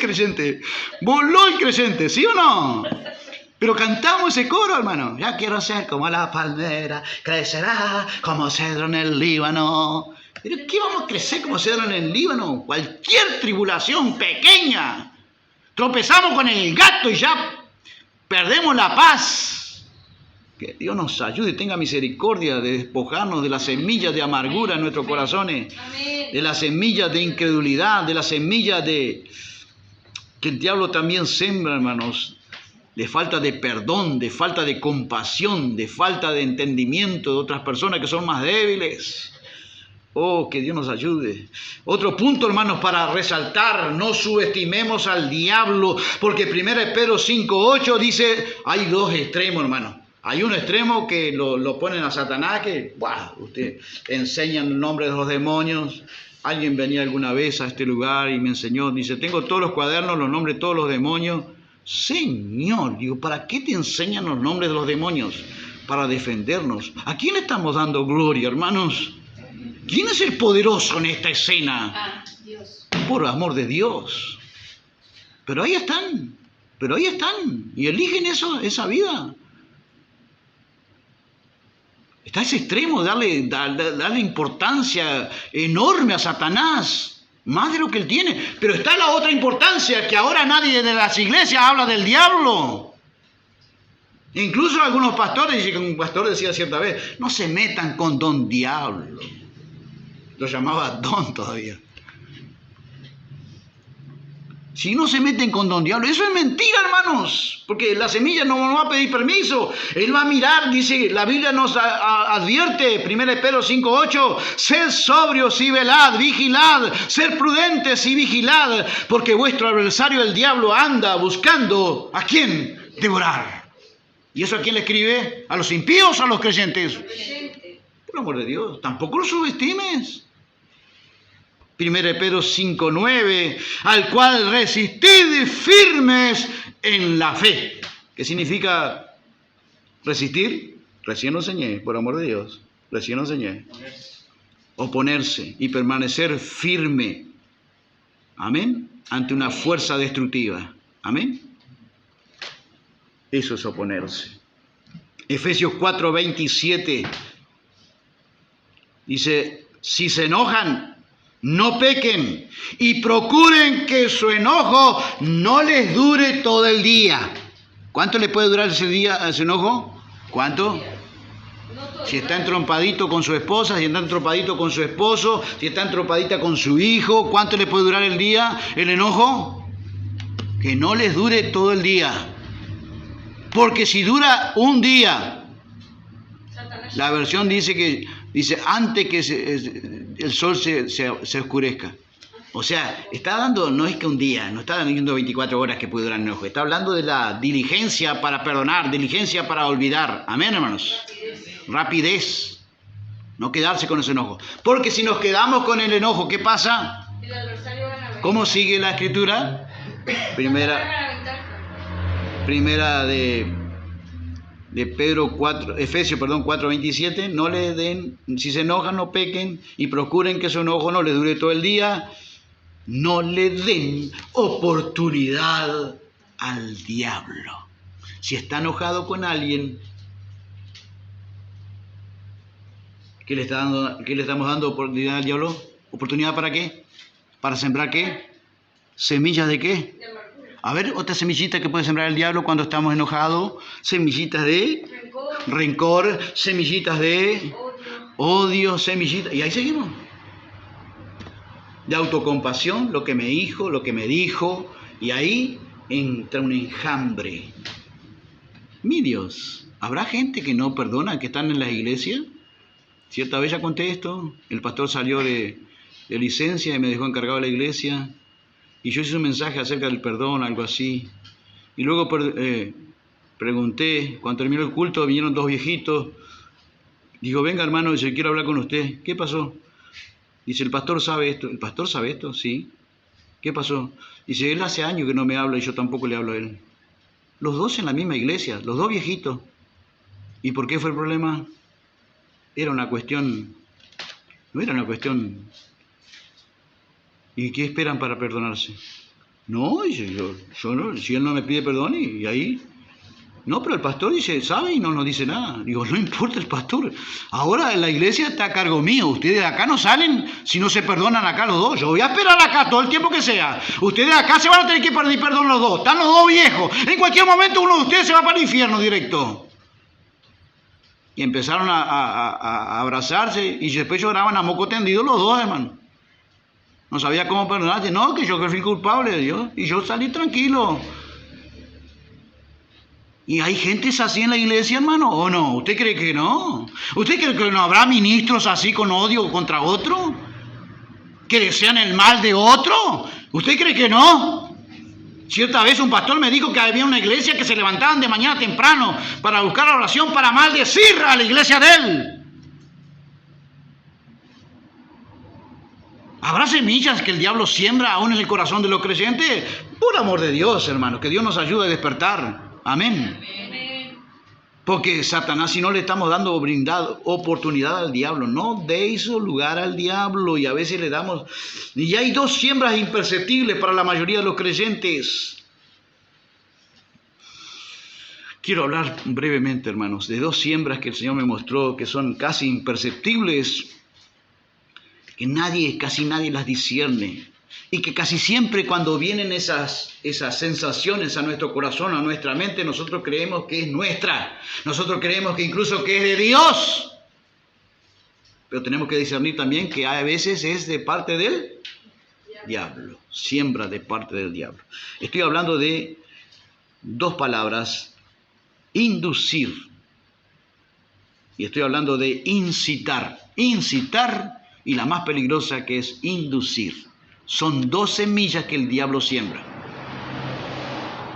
el creyente, ¿sí o no? Pero cantamos ese coro, hermano. Ya quiero ser como la palmera, crecerá como cedro en el Líbano. ¿Pero qué vamos a crecer como cedro en el Líbano? Cualquier tribulación pequeña. Tropezamos con el gato y ya perdemos la paz. Que Dios nos ayude y tenga misericordia de despojarnos de las semillas de amargura en nuestros corazones, de las semillas de incredulidad, de las semillas que el diablo también siembra, hermanos, de falta de perdón, de falta de compasión, de falta de entendimiento de otras personas que son más débiles. Oh, que Dios nos ayude. Otro punto, hermanos, para resaltar, no subestimemos al diablo, porque 1 Pedro 5:8 dice, hay dos extremos, hermanos. Hay un extremo que lo ponen a Satanás, que, usted enseña el nombre de los demonios. Alguien venía alguna vez a este lugar y me enseñó, dice, tengo todos los cuadernos, los nombres de todos los demonios. Señor, digo, ¿para qué te enseñan los nombres de los demonios? Para defendernos. ¿A quién le estamos dando gloria, hermanos? ¿Quién es el poderoso en esta escena? Dios. Por amor de Dios. Pero ahí están. Y eligen esa vida. Está ese extremo de darle importancia enorme a Satanás, más de lo que él tiene. Pero está la otra importancia, que ahora nadie de las iglesias habla del diablo. Incluso algunos pastores, y un pastor decía cierta vez, no se metan con don diablo. Lo llamaba don todavía. Si no se meten con don diablo, eso es mentira, hermanos, porque la semilla no va a pedir permiso, él va a mirar, dice, la Biblia nos advierte, 1 Pedro 5:8, sed sobrios y velad, vigilad, sed prudentes y vigilad, porque vuestro adversario el diablo anda buscando, ¿a quién? Devorar. ¿Y eso a quién le escribe? ¿A los impíos o a los creyentes? Por amor de Dios, tampoco lo subestimes. 1 Pedro 5:9, al cual resistid firmes en la fe. ¿Qué significa resistir? Recién lo enseñé, por amor de Dios. Recién lo enseñé. Oponerse y permanecer firme. Amén. Ante una fuerza destructiva. Amén. Eso es oponerse. Efesios 4:27 dice, si se enojan, no pequen y procuren que su enojo no les dure todo el día. ¿Cuánto le puede durar ese día, ese enojo? ¿Cuánto? Si está entrompadito con su esposa, si está entrompadito con su esposo, si está entrompadita con su hijo, ¿cuánto le puede durar el día, el enojo? Que no les dure todo el día. Porque si dura un día, la versión dice antes que el sol se oscurezca. O sea, está dando, no es que un día, no está dando 24 horas que puede durar el enojo. Está hablando de la diligencia para perdonar, diligencia para olvidar. Amén, hermanos. Rapidez. No quedarse con ese enojo. Porque si nos quedamos con el enojo, ¿qué pasa? ¿Cómo sigue la escritura? Primera de Pedro 4, Efesios 4:27, no le den, si se enojan no pequen y procuren que su enojo no le dure todo el día, no le den oportunidad al diablo. Si está enojado con alguien, ¿qué le estamos dando oportunidad al diablo? ¿Oportunidad para qué? ¿Para sembrar qué? ¿Semillas de qué? A ver, otra semillita que puede sembrar el diablo cuando estamos enojados. Semillitas de rencor, semillitas de odio, semillitas. Y ahí seguimos. De autocompasión, lo que me dijo. Y ahí entra un enjambre. Mi Dios, ¿habrá gente que no perdona, que están en las iglesias? Cierta vez ya conté esto. El pastor salió de licencia y me dejó encargado de la iglesia. Y yo hice un mensaje acerca del perdón, algo así. Y luego pregunté, cuando terminó el culto, vinieron dos viejitos. Digo, venga hermano, dice, quiero hablar con usted. ¿Qué pasó? Dice, ¿el pastor sabe esto? ¿El pastor sabe esto? Sí. ¿Qué pasó? Dice, él hace años que no me habla y yo tampoco le hablo a él. Los dos en la misma iglesia, los dos viejitos. ¿Y por qué fue el problema? Era una cuestión, no era una cuestión. ¿Y qué esperan para perdonarse? No, dice, yo no, si él no me pide perdón y ahí. No, pero el pastor dice, sabe y no nos dice nada. Digo, no importa el pastor. Ahora la iglesia está a cargo mío. Ustedes de acá no salen si no se perdonan acá los dos. Yo voy a esperar acá todo el tiempo que sea. Ustedes de acá se van a tener que pedir perdón los dos. Están los dos viejos. En cualquier momento uno de ustedes se va para el infierno directo. Y empezaron a abrazarse y después lloraban a moco tendido los dos, hermano. No sabía cómo perdonarse. No, que yo fui culpable de Dios. Y yo salí tranquilo. ¿Y hay gente así en la iglesia, hermano? ¿O no? ¿Usted cree que no? ¿Usted cree que no habrá ministros así con odio contra otro? ¿Que desean el mal de otro? ¿Usted cree que no? Cierta vez un pastor me dijo que había una iglesia que se levantaban de mañana temprano para buscar oración para maldecir a la iglesia de él. ¿Habrá semillas que el diablo siembra aún en el corazón de los creyentes? Por amor de Dios, hermano, que Dios nos ayude a despertar. Amén. Porque Satanás, si no le estamos dando oportunidad al diablo, no deis lugar al diablo. Y a veces le damos. Y hay dos siembras imperceptibles para la mayoría de los creyentes. Quiero hablar brevemente, hermanos, de dos siembras que el Señor me mostró que son casi imperceptibles, que casi nadie las discierne. Y que casi siempre cuando vienen esas sensaciones a nuestro corazón, a nuestra mente, nosotros creemos que es nuestra. Nosotros creemos que incluso que es de Dios. Pero tenemos que discernir también que a veces es de parte del diablo, siembra de parte del diablo. Estoy hablando de dos palabras, inducir, y estoy hablando de incitar. Incitar y la más peligrosa que es inducir. Son dos semillas que el diablo siembra.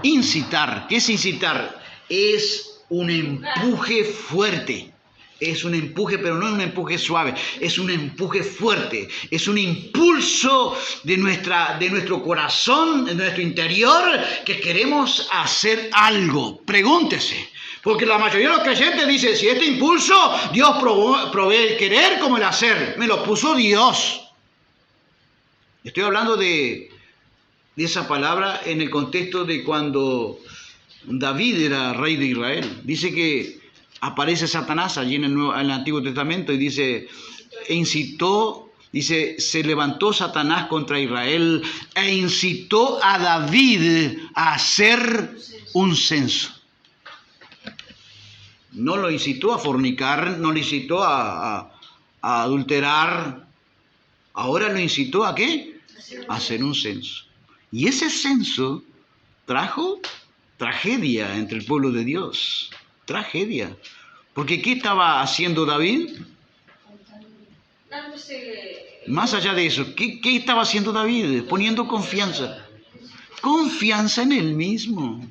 Incitar, ¿qué es incitar? Es un empuje fuerte. Es un empuje, pero no es un empuje suave, es un empuje fuerte, es un impulso de nuestro corazón, de nuestro interior, que queremos hacer algo. Pregúntese, porque la mayoría de los creyentes dicen, si este impulso, Dios provee el querer como el hacer, me lo puso Dios. Estoy hablando de esa palabra en el contexto de cuando David era rey de Israel. Dice que aparece Satanás allí en el Antiguo Testamento y dice, se levantó Satanás contra Israel e incitó a David a hacer un censo. No lo incitó a fornicar, no lo incitó a adulterar. Ahora lo incitó ¿a qué? A hacer un censo. Y ese censo trajo tragedia entre el pueblo de Dios. Tragedia. Porque ¿qué estaba haciendo David? Más allá de eso, ¿qué estaba haciendo David? Poniendo confianza. Confianza en él mismo.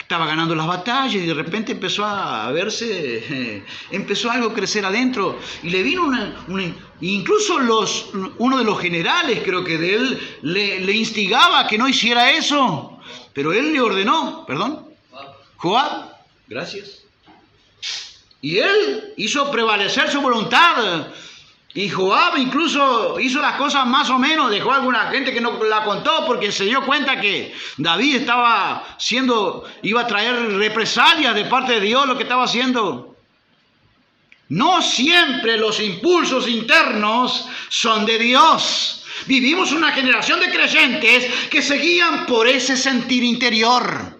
Estaba ganando las batallas y de repente empezó a verse, empezó algo a crecer adentro y le vino incluso uno de los generales, creo que de él, le instigaba a que no hiciera eso, pero él le ordenó, Joab, gracias. Y él hizo prevalecer su voluntad. Y Joab incluso hizo las cosas más o menos, dejó a alguna gente que no la contó porque se dio cuenta que David iba a traer represalias de parte de Dios lo que estaba haciendo. No siempre los impulsos internos son de Dios. Vivimos una generación de creyentes que se guían por ese sentir interior.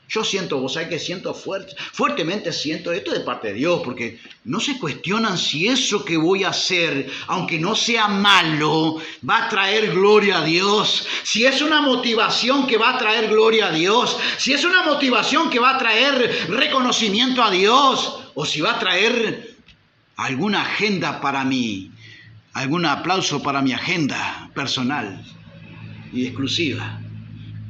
Yo siento, vos sabés que siento fuertemente siento esto de parte de Dios, porque no se cuestionan si eso que voy a hacer, aunque no sea malo, va a traer gloria a Dios. Si es una motivación que va a traer gloria a Dios, si es una motivación que va a traer reconocimiento a Dios, o si va a traer alguna agenda para mí, algún aplauso para mi agenda personal y exclusiva.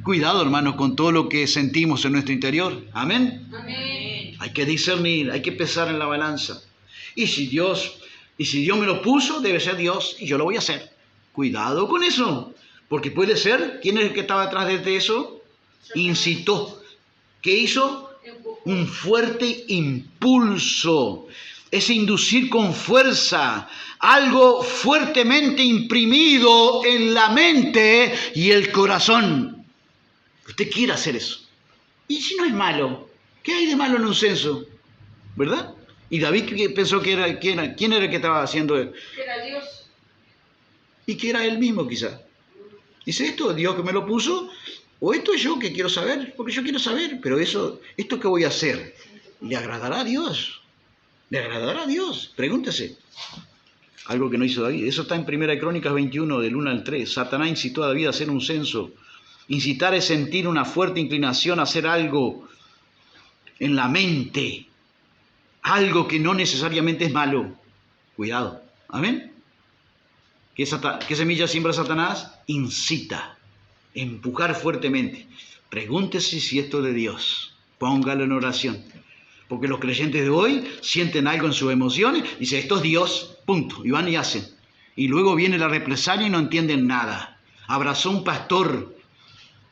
Cuidado, hermanos, con todo lo que sentimos en nuestro interior. Amén. Amén. Hay que discernir, hay que pesar en la balanza. Y si Dios me lo puso, debe ser Dios y yo lo voy a hacer. Cuidado con eso, porque puede ser, ¿quién es el que estaba detrás de eso? Incitó. ¿Qué hizo? Un fuerte impulso. Es inducir con fuerza, algo fuertemente imprimido en la mente y el corazón. Usted quiere hacer eso. ¿Y si no es malo? ¿Qué hay de malo en un censo? ¿Verdad? Y David pensó quién era el que estaba haciendo él. Que era Dios. Y que era él mismo quizá. Dice, ¿esto es Dios que me lo puso? ¿O esto es yo que quiero saber? Porque yo quiero saber, pero esto que voy a hacer, ¿le agradará a Dios? ¿Le agradará a Dios? Pregúntese. Algo que no hizo David. Eso está en 1 Crónicas 21, del 1 al 3. Satanás incitó a David a hacer un censo. Incitar es sentir una fuerte inclinación a hacer algo en la mente, algo que no necesariamente es malo. Cuidado, ¿amén? ¿Qué semilla siembra Satanás? Incita, empujar fuertemente. Pregúntese si esto es de Dios, póngalo en oración. Porque los creyentes de hoy sienten algo en sus emociones, dicen, esto es Dios, punto, y van y hacen. Y luego viene la represalia y no entienden nada. Abrazó un pastor.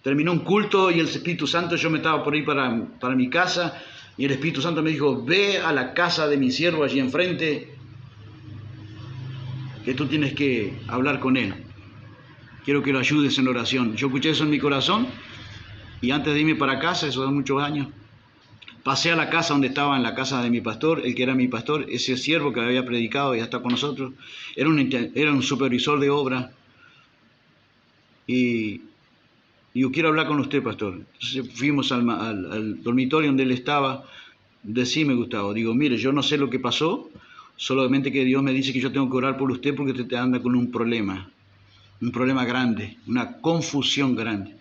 Terminó un culto y el Espíritu Santo, yo me estaba por ir para mi casa, y el Espíritu Santo me dijo, ve a la casa de mi siervo allí enfrente, que tú tienes que hablar con él. Quiero que lo ayudes en oración. Yo escuché eso en mi corazón, y antes de irme para casa, eso hace muchos años, pasé a la casa donde estaba, en la casa de mi pastor, el que era mi pastor, ese siervo que había predicado y ya está con nosotros, era un supervisor de obra, y yo quiero hablar con usted, pastor. Entonces fuimos al dormitorio donde él estaba. Decime, Gustavo. Digo, mire, yo no sé lo que pasó. Solamente que Dios me dice que yo tengo que orar por usted porque usted anda con un problema grande, una confusión grande.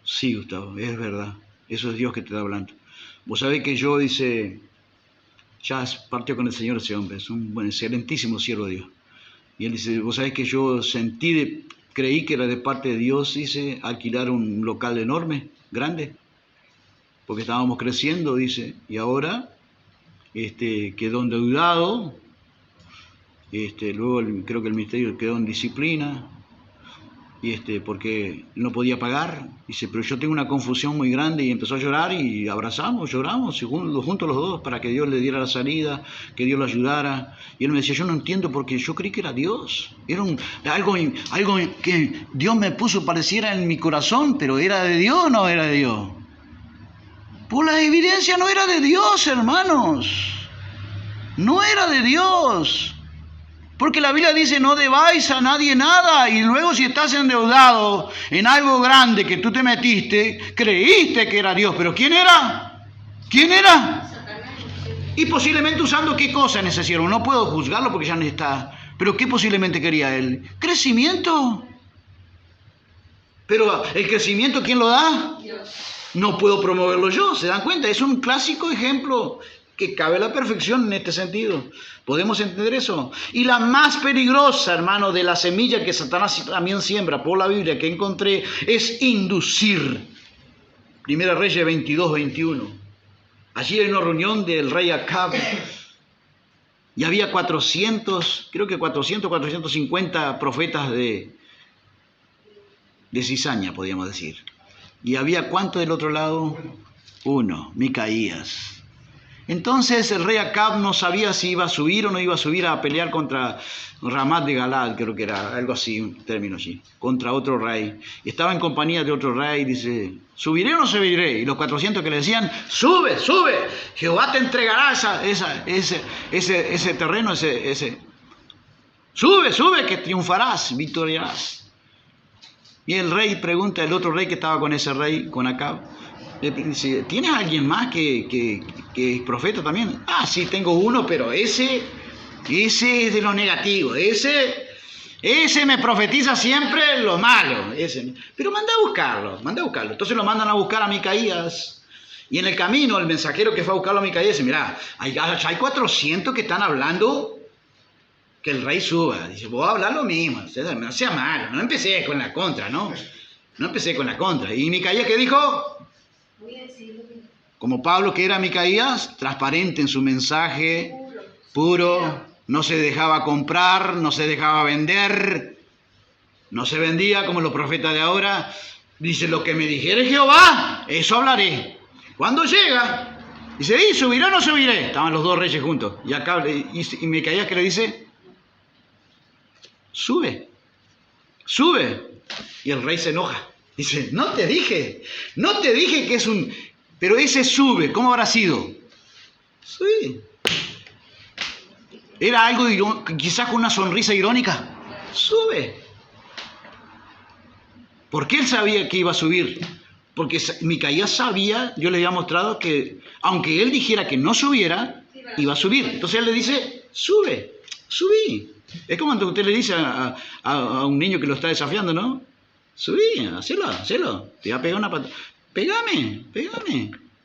Sí, Gustavo, es verdad, eso es Dios que te está hablando. Vos sabés que yo, dice, ya partió con el Señor ese hombre, es un excelentísimo siervo de Dios. Y él dice, vos sabés que yo creí que era de parte de Dios, dice, alquilar un local enorme, grande, porque estábamos creciendo, dice, y ahora quedó endeudado, luego creo que el ministerio quedó en disciplina, porque no podía pagar, dice, pero yo tengo una confusión muy grande, y empezó a llorar, y lloramos, y juntos los dos, para que Dios le diera la salida, que Dios lo ayudara, y él me decía, yo no entiendo, porque yo creí que era Dios, era algo que Dios me puso, pareciera en mi corazón, pero ¿era de Dios o no era de Dios? Por la evidencia no era de Dios, hermanos, no era de Dios. Porque la Biblia dice, no debáis a nadie nada, y luego si estás endeudado en algo grande que tú te metiste, creíste que era Dios, pero ¿quién era? ¿Quién era? Y posiblemente usando qué cosa en ese siervo, no puedo juzgarlo porque ya no está, pero ¿qué posiblemente quería él? Crecimiento. Pero el crecimiento, ¿quién lo da? Dios. No puedo promoverlo yo, ¿se dan cuenta? Es un clásico ejemplo que cabe a la perfección en este sentido. ¿Podemos entender eso? Y la más peligrosa, hermano, de la semilla que Satanás también siembra por la Biblia que encontré, es inducir. Primera Reyes 22, 21. Allí hay una reunión del rey Acab, y había 450 profetas de cizaña, podríamos decir. Y había ¿cuánto del otro lado? Uno, Micaías. Entonces el rey Acab no sabía si iba a subir o no iba a subir a pelear contra Ramat de Galad, creo que era algo así, un término así, contra otro rey. Y estaba en compañía de otro rey, dice, ¿subiré o no subiré? Y los 400 que le decían, sube, sube, Jehová te entregará ese terreno, sube, sube, que triunfarás, victoriarás. Y el rey pregunta, el otro rey que estaba con ese rey, con Acab, le dice, ¿tienes alguien más que es profeta también? Ah, sí, tengo uno, pero ese es de lo negativo, ese me profetiza siempre lo malo, pero manda a buscarlo. Entonces lo mandan a buscar a Micaías, y en el camino el mensajero que fue a buscarlo a Micaías dice, mirá, hay 400 que están hablando que el rey suba. Dice, voy a hablar lo mismo, no sea malo, no empecé con la contra, ¿no? No empecé con la contra. ¿Y Micaías qué dijo? Voy a decirlo que Como Pablo, que era Micaías, transparente en su mensaje, puro, no se dejaba comprar, no se dejaba vender, no se vendía como los profetas de ahora. Dice, lo que me dijere Jehová, eso hablaré. Cuando llega, dice, ¿y subiré o no subiré? Estaban los dos reyes juntos. Y acá, y Micaías, ¿qué le dice? Sube, sube. Y el rey se enoja. Dice, no te dije que es un... Pero ese sube, ¿cómo habrá sido? Sí. ¿Era algo quizás con una sonrisa irónica? Sube. ¿Por qué él sabía que iba a subir? Porque Micaías sabía, yo le había mostrado que aunque él dijera que no subiera, iba a subir. Entonces él le dice, sube, subí. Es como cuando usted le dice a un niño que lo está desafiando, ¿no? Subí, hacelo. Te va a pegar una patada. Pégame.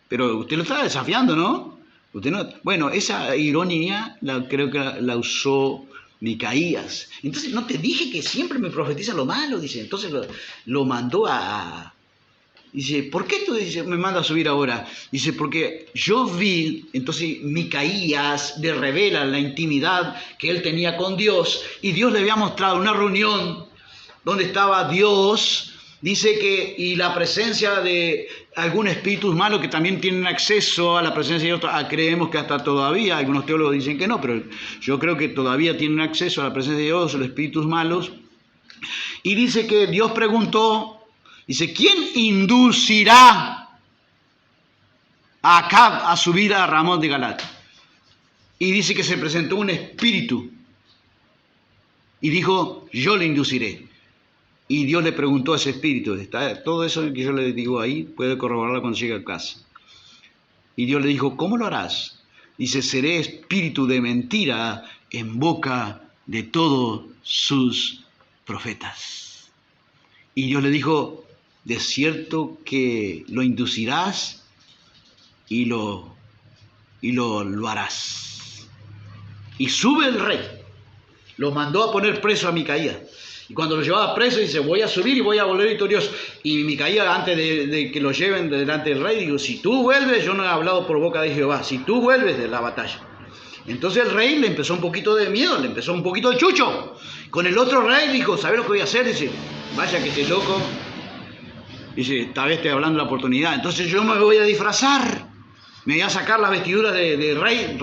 Pero usted lo está desafiando, ¿no? Usted no. Bueno, esa ironía creo que la usó Micaías. Entonces, no te dije que siempre me profetiza lo malo, dice. Entonces lo mandó a... Dice, ¿por qué tú me mandas a subir ahora? Dice, porque yo vi, entonces Micaías le revela la intimidad que él tenía con Dios, y Dios le había mostrado una reunión donde estaba Dios, dice que, y la presencia de algunos espíritus malos que también tienen acceso a la presencia de Dios. Creemos que hasta todavía, algunos teólogos dicen que no, pero yo creo que todavía tienen acceso a la presencia de Dios, los espíritus malos. Y dice que Dios preguntó, dice, ¿quién inducirá a Acab a subir a Ramón de Galat? Y dice que se presentó un espíritu y dijo, yo le induciré. Y Dios le preguntó a ese espíritu, todo eso que yo le digo ahí, puede corroborarlo cuando llegue a casa. Y Dios le dijo, ¿cómo lo harás? Dice, seré espíritu de mentira en boca de todos sus profetas. Y Dios le dijo, de cierto que lo inducirás y lo harás. Y sube el rey. Lo mandó a poner preso a Micaías. Y cuando lo llevaba preso, dice, voy a subir y voy a volver victorioso. Y Micaías, antes de que lo lleven delante del rey, digo, si tú vuelves, yo no he hablado por boca de Jehová, si tú vuelves de la batalla. Entonces el rey le empezó un poquito de miedo, le empezó un poquito de chucho. Con el otro rey dijo, ¿sabes lo que voy a hacer? Dice, vaya que esté loco. Dice, tal vez estoy hablando de la oportunidad. Entonces yo me voy a disfrazar. Me voy a sacar la vestidura de rey,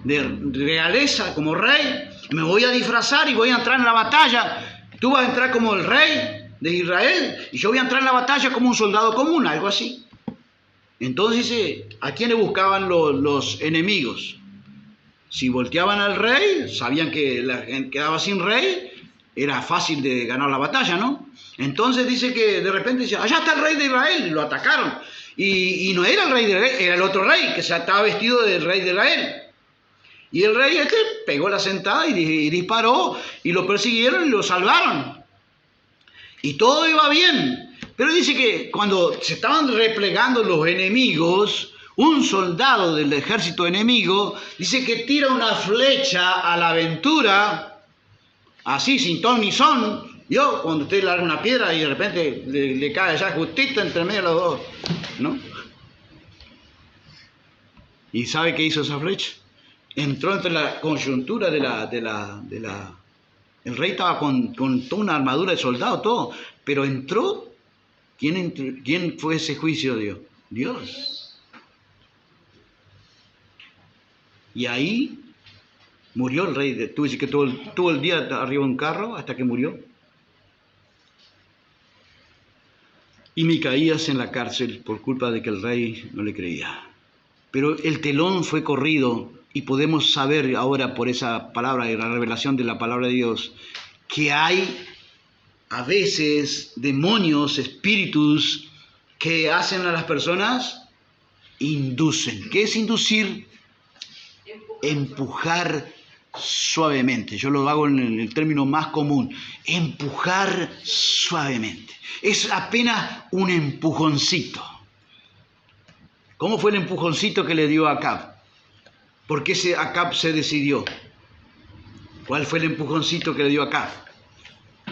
de realeza como rey. Me voy a disfrazar y voy a entrar en la batalla. Tú vas a entrar como el rey de Israel y yo voy a entrar en la batalla como un soldado común, algo así. Entonces dice, ¿a quiénes buscaban los enemigos? Si volteaban al rey, sabían que la gente quedaba sin rey, era fácil de ganar la batalla, ¿no? Entonces dice que de repente dice, allá está el rey de Israel, y lo atacaron. Y no era el rey de Israel, era el otro rey, que estaba vestido del rey de Israel. Y el rey pegó la sentada y disparó, y lo persiguieron y lo salvaron. Y todo iba bien. Pero dice que cuando se estaban replegando los enemigos, un soldado del ejército enemigo dice que tira una flecha a la aventura, así, sin ton ni son. Yo, cuando usted larga una piedra y de repente le cae allá justito entre medio de los dos, ¿no? ¿Y sabe qué hizo esa flecha? Entró entre la coyuntura el rey estaba con toda una armadura de soldado, todo, pero entró. ¿Quién fue ese juicio de Dios? Dios. Y ahí murió el rey. Tú dices que tuvo el día arriba de un carro hasta que murió. Y Micaías en la cárcel por culpa de que el rey no le creía. Pero el telón fue corrido y podemos saber ahora por esa palabra y la revelación de la palabra de Dios que hay a veces demonios, espíritus que hacen a las personas, inducen. ¿Qué es inducir? Empujar suavemente. Yo lo hago en el término más común. Empujar suavemente. Es apenas un empujoncito. ¿Cómo fue el empujoncito que le dio a Acab? ¿Por qué Acab se decidió? ¿Cuál fue el empujoncito que le dio a Acab?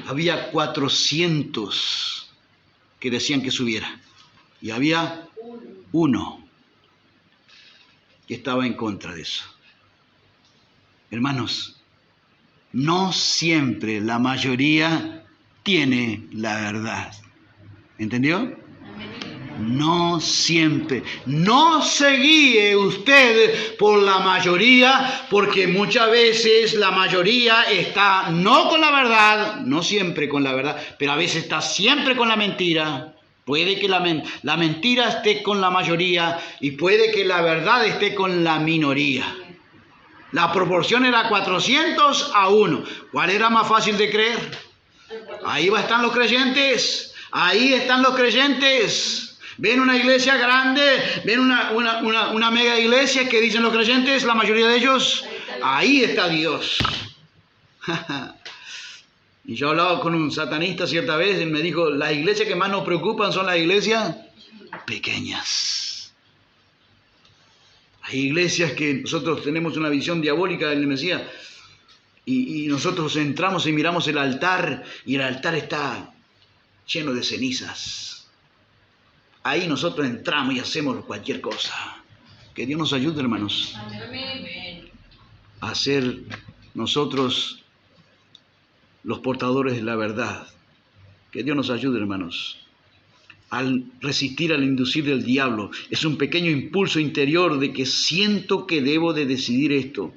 Había 400 que decían que subiera. Y había uno que estaba en contra de eso. Hermanos, no siempre la mayoría tiene la verdad. ¿Entendió? No siempre. No se guíe usted por la mayoría, porque muchas veces la mayoría está no con la verdad, no siempre con la verdad, pero a veces está siempre con la mentira. Puede que la mentira esté con la mayoría y puede que la verdad esté con la minoría. La proporción era 400 a 1. ¿Cuál era más fácil de creer? Ahí están los creyentes. Ahí están los creyentes. Ven una iglesia grande, ven una mega iglesia que dicen los creyentes, la mayoría de ellos, ahí está Dios. Y yo hablaba con un satanista cierta vez y me dijo, las iglesias que más nos preocupan son las iglesias pequeñas. Hay iglesias que nosotros tenemos una visión diabólica del Mesías y nosotros entramos y miramos el altar y el altar está lleno de cenizas. Ahí nosotros entramos y hacemos cualquier cosa. Que Dios nos ayude, hermanos, a ser nosotros los portadores de la verdad. Que Dios nos ayude, hermanos. Al resistir al inducir del diablo, es un pequeño impulso interior de que siento que debo de decidir esto.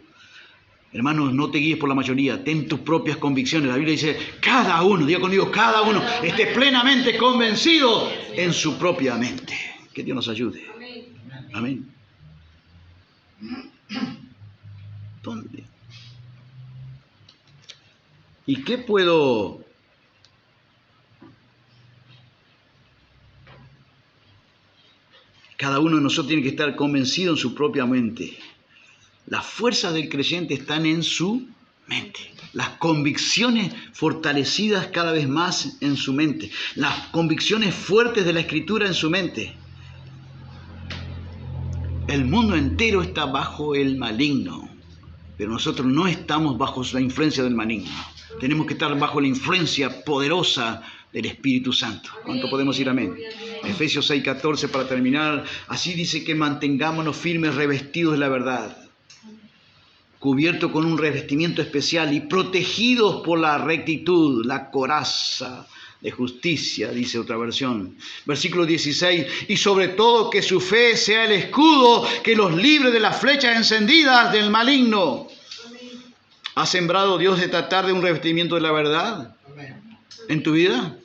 Hermanos, no te guíes por la mayoría, ten tus propias convicciones. La Biblia dice, cada uno, diga conmigo, cada uno esté plenamente convencido en su propia mente. Que Dios nos ayude. Amén. ¿Dónde? ¿Y qué puedo? Cada uno de nosotros tiene que estar convencido en su propia mente. Las fuerzas del creyente están en su mente. Las convicciones fortalecidas cada vez más en su mente. Las convicciones fuertes de la Escritura en su mente. El mundo entero está bajo el maligno, pero nosotros no estamos bajo la influencia del maligno. Tenemos que estar bajo la influencia poderosa del Espíritu Santo. ¿Cuánto podemos decir amén? Efesios 6:14 para terminar. Así dice que mantengámonos firmes, revestidos de la verdad, cubiertos con un revestimiento especial y protegidos por la rectitud, la coraza de justicia, dice otra versión. Versículo 16, y sobre todo que su fe sea el escudo que los libre de las flechas encendidas del maligno. ¿Ha sembrado Dios esta tarde un revestimiento de la verdad en tu vida?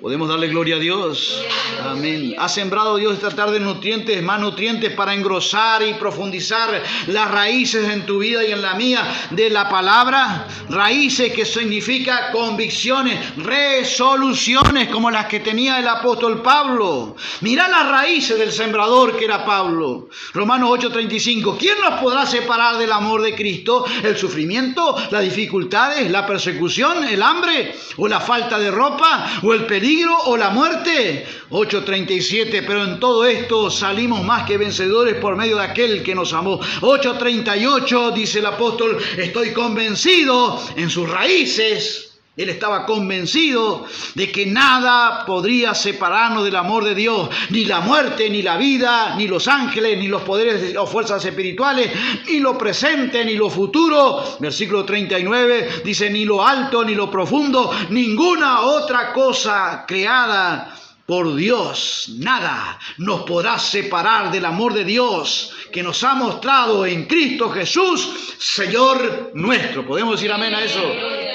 Podemos darle gloria a Dios. Amén. ¿Ha sembrado Dios esta tarde nutrientes, más nutrientes para engrosar y profundizar las raíces en tu vida y en la mía de la palabra? Raíces que significa convicciones, resoluciones como las que tenía el apóstol Pablo. Mirá las raíces del sembrador que era Pablo. Romanos 8:35. ¿Quién nos podrá separar del amor de Cristo? ¿El sufrimiento, las dificultades, la persecución, el hambre o la falta de ropa o el peligro o la muerte? 8:37, pero en todo esto salimos más que vencedores por medio de aquel que nos amó. 8:38 dice el apóstol, estoy convencido en sus raíces. Él estaba convencido de que nada podría separarnos del amor de Dios, ni la muerte, ni la vida, ni los ángeles, ni los poderes o fuerzas espirituales, ni lo presente, ni lo futuro. Versículo 39 dice, ni lo alto, ni lo profundo, ninguna otra cosa creada por Dios, nada nos podrá separar del amor de Dios que nos ha mostrado en Cristo Jesús, Señor nuestro. ¿Podemos decir amén a eso?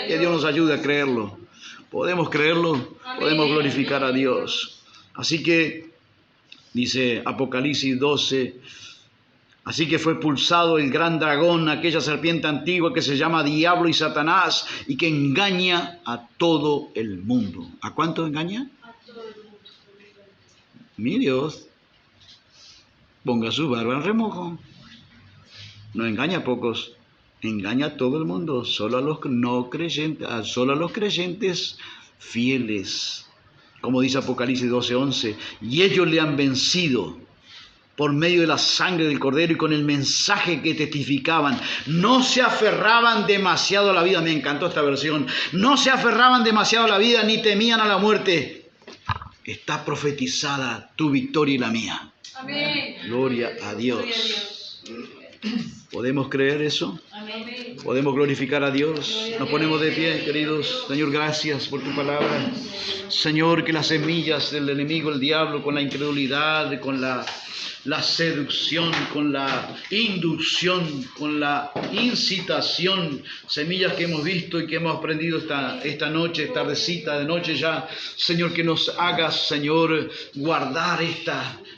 Que Dios nos ayude a creerlo. ¿Podemos creerlo? Podemos glorificar a Dios. Así que, dice Apocalipsis 12, así que fue expulsado el gran dragón, aquella serpiente antigua que se llama Diablo y Satanás y que engaña a todo el mundo. ¿A cuánto engaña? Mi Dios, ponga su barba en remojo. No engaña a pocos, engaña a todo el mundo, solo a los no creyentes, solo a los creyentes fieles. Como dice Apocalipsis 12:11, y ellos le han vencido por medio de la sangre del Cordero y con el mensaje que testificaban. No se aferraban demasiado a la vida, me encantó esta versión, no se aferraban demasiado a la vida ni temían a la muerte. Está profetizada tu victoria y la mía. Amén. Gloria a Dios. ¿Podemos creer eso? Amén. ¿Podemos glorificar a Dios? Nos ponemos de pie, queridos. Señor, gracias por tu palabra. Señor, que las semillas del enemigo, el diablo, con la incredulidad, con la seducción, con la inducción, con la incitación, semillas que hemos visto y que hemos aprendido esta noche, tardecita de noche ya, Señor, que nos hagas, Señor, guardar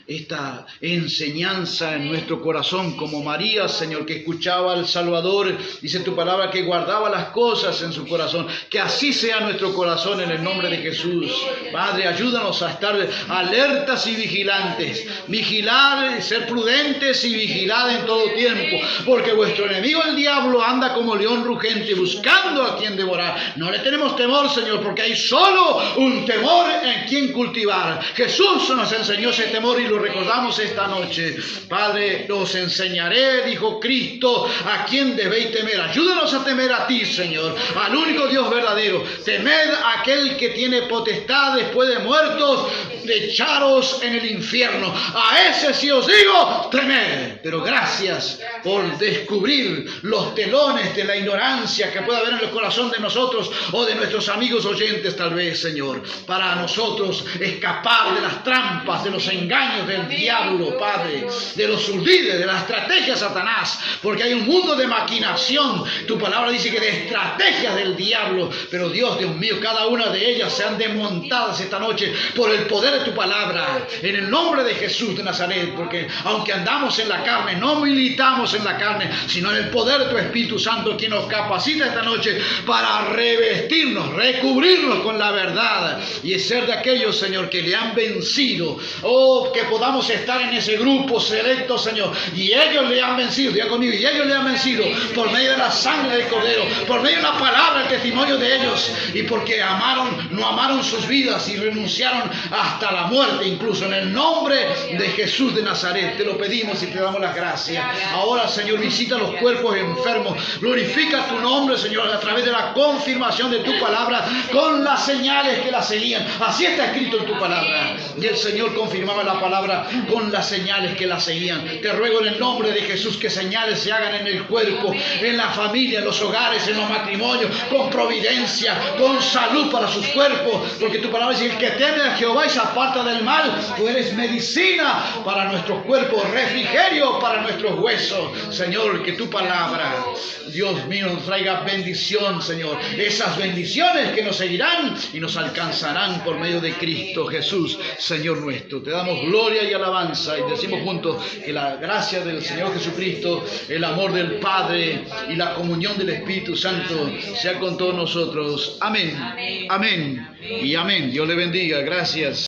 esta enseñanza en nuestro corazón, como María, Señor, que escuchaba al Salvador, dice tu palabra, que guardaba las cosas en su corazón, que así sea nuestro corazón en el nombre de Jesús. Padre, ayúdanos a estar alertas y vigilantes, vigilar, ser prudentes y vigilar en todo tiempo, porque vuestro enemigo el diablo anda como león rugente buscando a quien devorar. No le tenemos temor, Señor, porque hay solo un temor en quien cultivar. Jesús nos enseñó ese temor y lo recordamos esta noche. Padre, os enseñaré, dijo Cristo, a quien debéis temer. Ayúdanos a temer a ti, Señor, al único Dios verdadero. Temed a aquel que tiene potestad después de muertos de echaros en el infierno. A ese sí os digo, temed. Pero gracias por descubrir los telones de la ignorancia que puede haber en el corazón de nosotros o de nuestros amigos oyentes, tal vez, Señor, para nosotros escapar de las trampas, de los engaños del diablo, Padre, de los urdides, de la estrategia de Satanás, porque hay un mundo de maquinación. Tu palabra dice que de estrategias del diablo, pero Dios mío, cada una de ellas sean desmontadas esta noche por el poder de tu palabra, en el nombre de Jesús de Nazaret, porque aunque andamos en la carne, no militamos en la carne, sino en el poder de tu Espíritu Santo, quien nos capacita esta noche para revestirnos, recubrirnos con la verdad y ser de aquellos, Señor, que le han vencido. Oh, que podamos estar en ese grupo selecto, Señor, y ellos le han vencido, diga conmigo, y ellos le han vencido por medio de la sangre del Cordero, por medio de la palabra, el testimonio de ellos, y porque no amaron sus vidas y renunciaron hasta la muerte, incluso en el nombre de Jesús de Nazaret. Te lo pedimos y te damos las gracias. Ahora, Señor, visita los cuerpos enfermos, glorifica tu nombre, Señor, a través de la confirmación de tu palabra, con las señales que la seguían. Así está escrito en tu palabra, y el Señor confirmaba la palabra con las señales que la seguían. Te ruego en el nombre de Jesús que señales se hagan en el cuerpo, en la familia, en los hogares, en los matrimonios, con providencia, con salud para sus cuerpos, porque tu palabra dice: el que teme a Jehová y se aparta del mal, tú eres medicina para nuestros cuerpos, refrigerio para nuestros huesos. Señor, que tu palabra, Dios mío, nos traiga bendición, Señor, esas bendiciones que nos seguirán y nos alcanzarán por medio de Cristo Jesús, Señor nuestro. Te damos gloria y alabanza, y decimos juntos que la gracia del Señor Jesucristo, el amor del Padre y la comunión del Espíritu Santo sea con todos nosotros. Amén, amén y amén. Dios le bendiga. Gracias.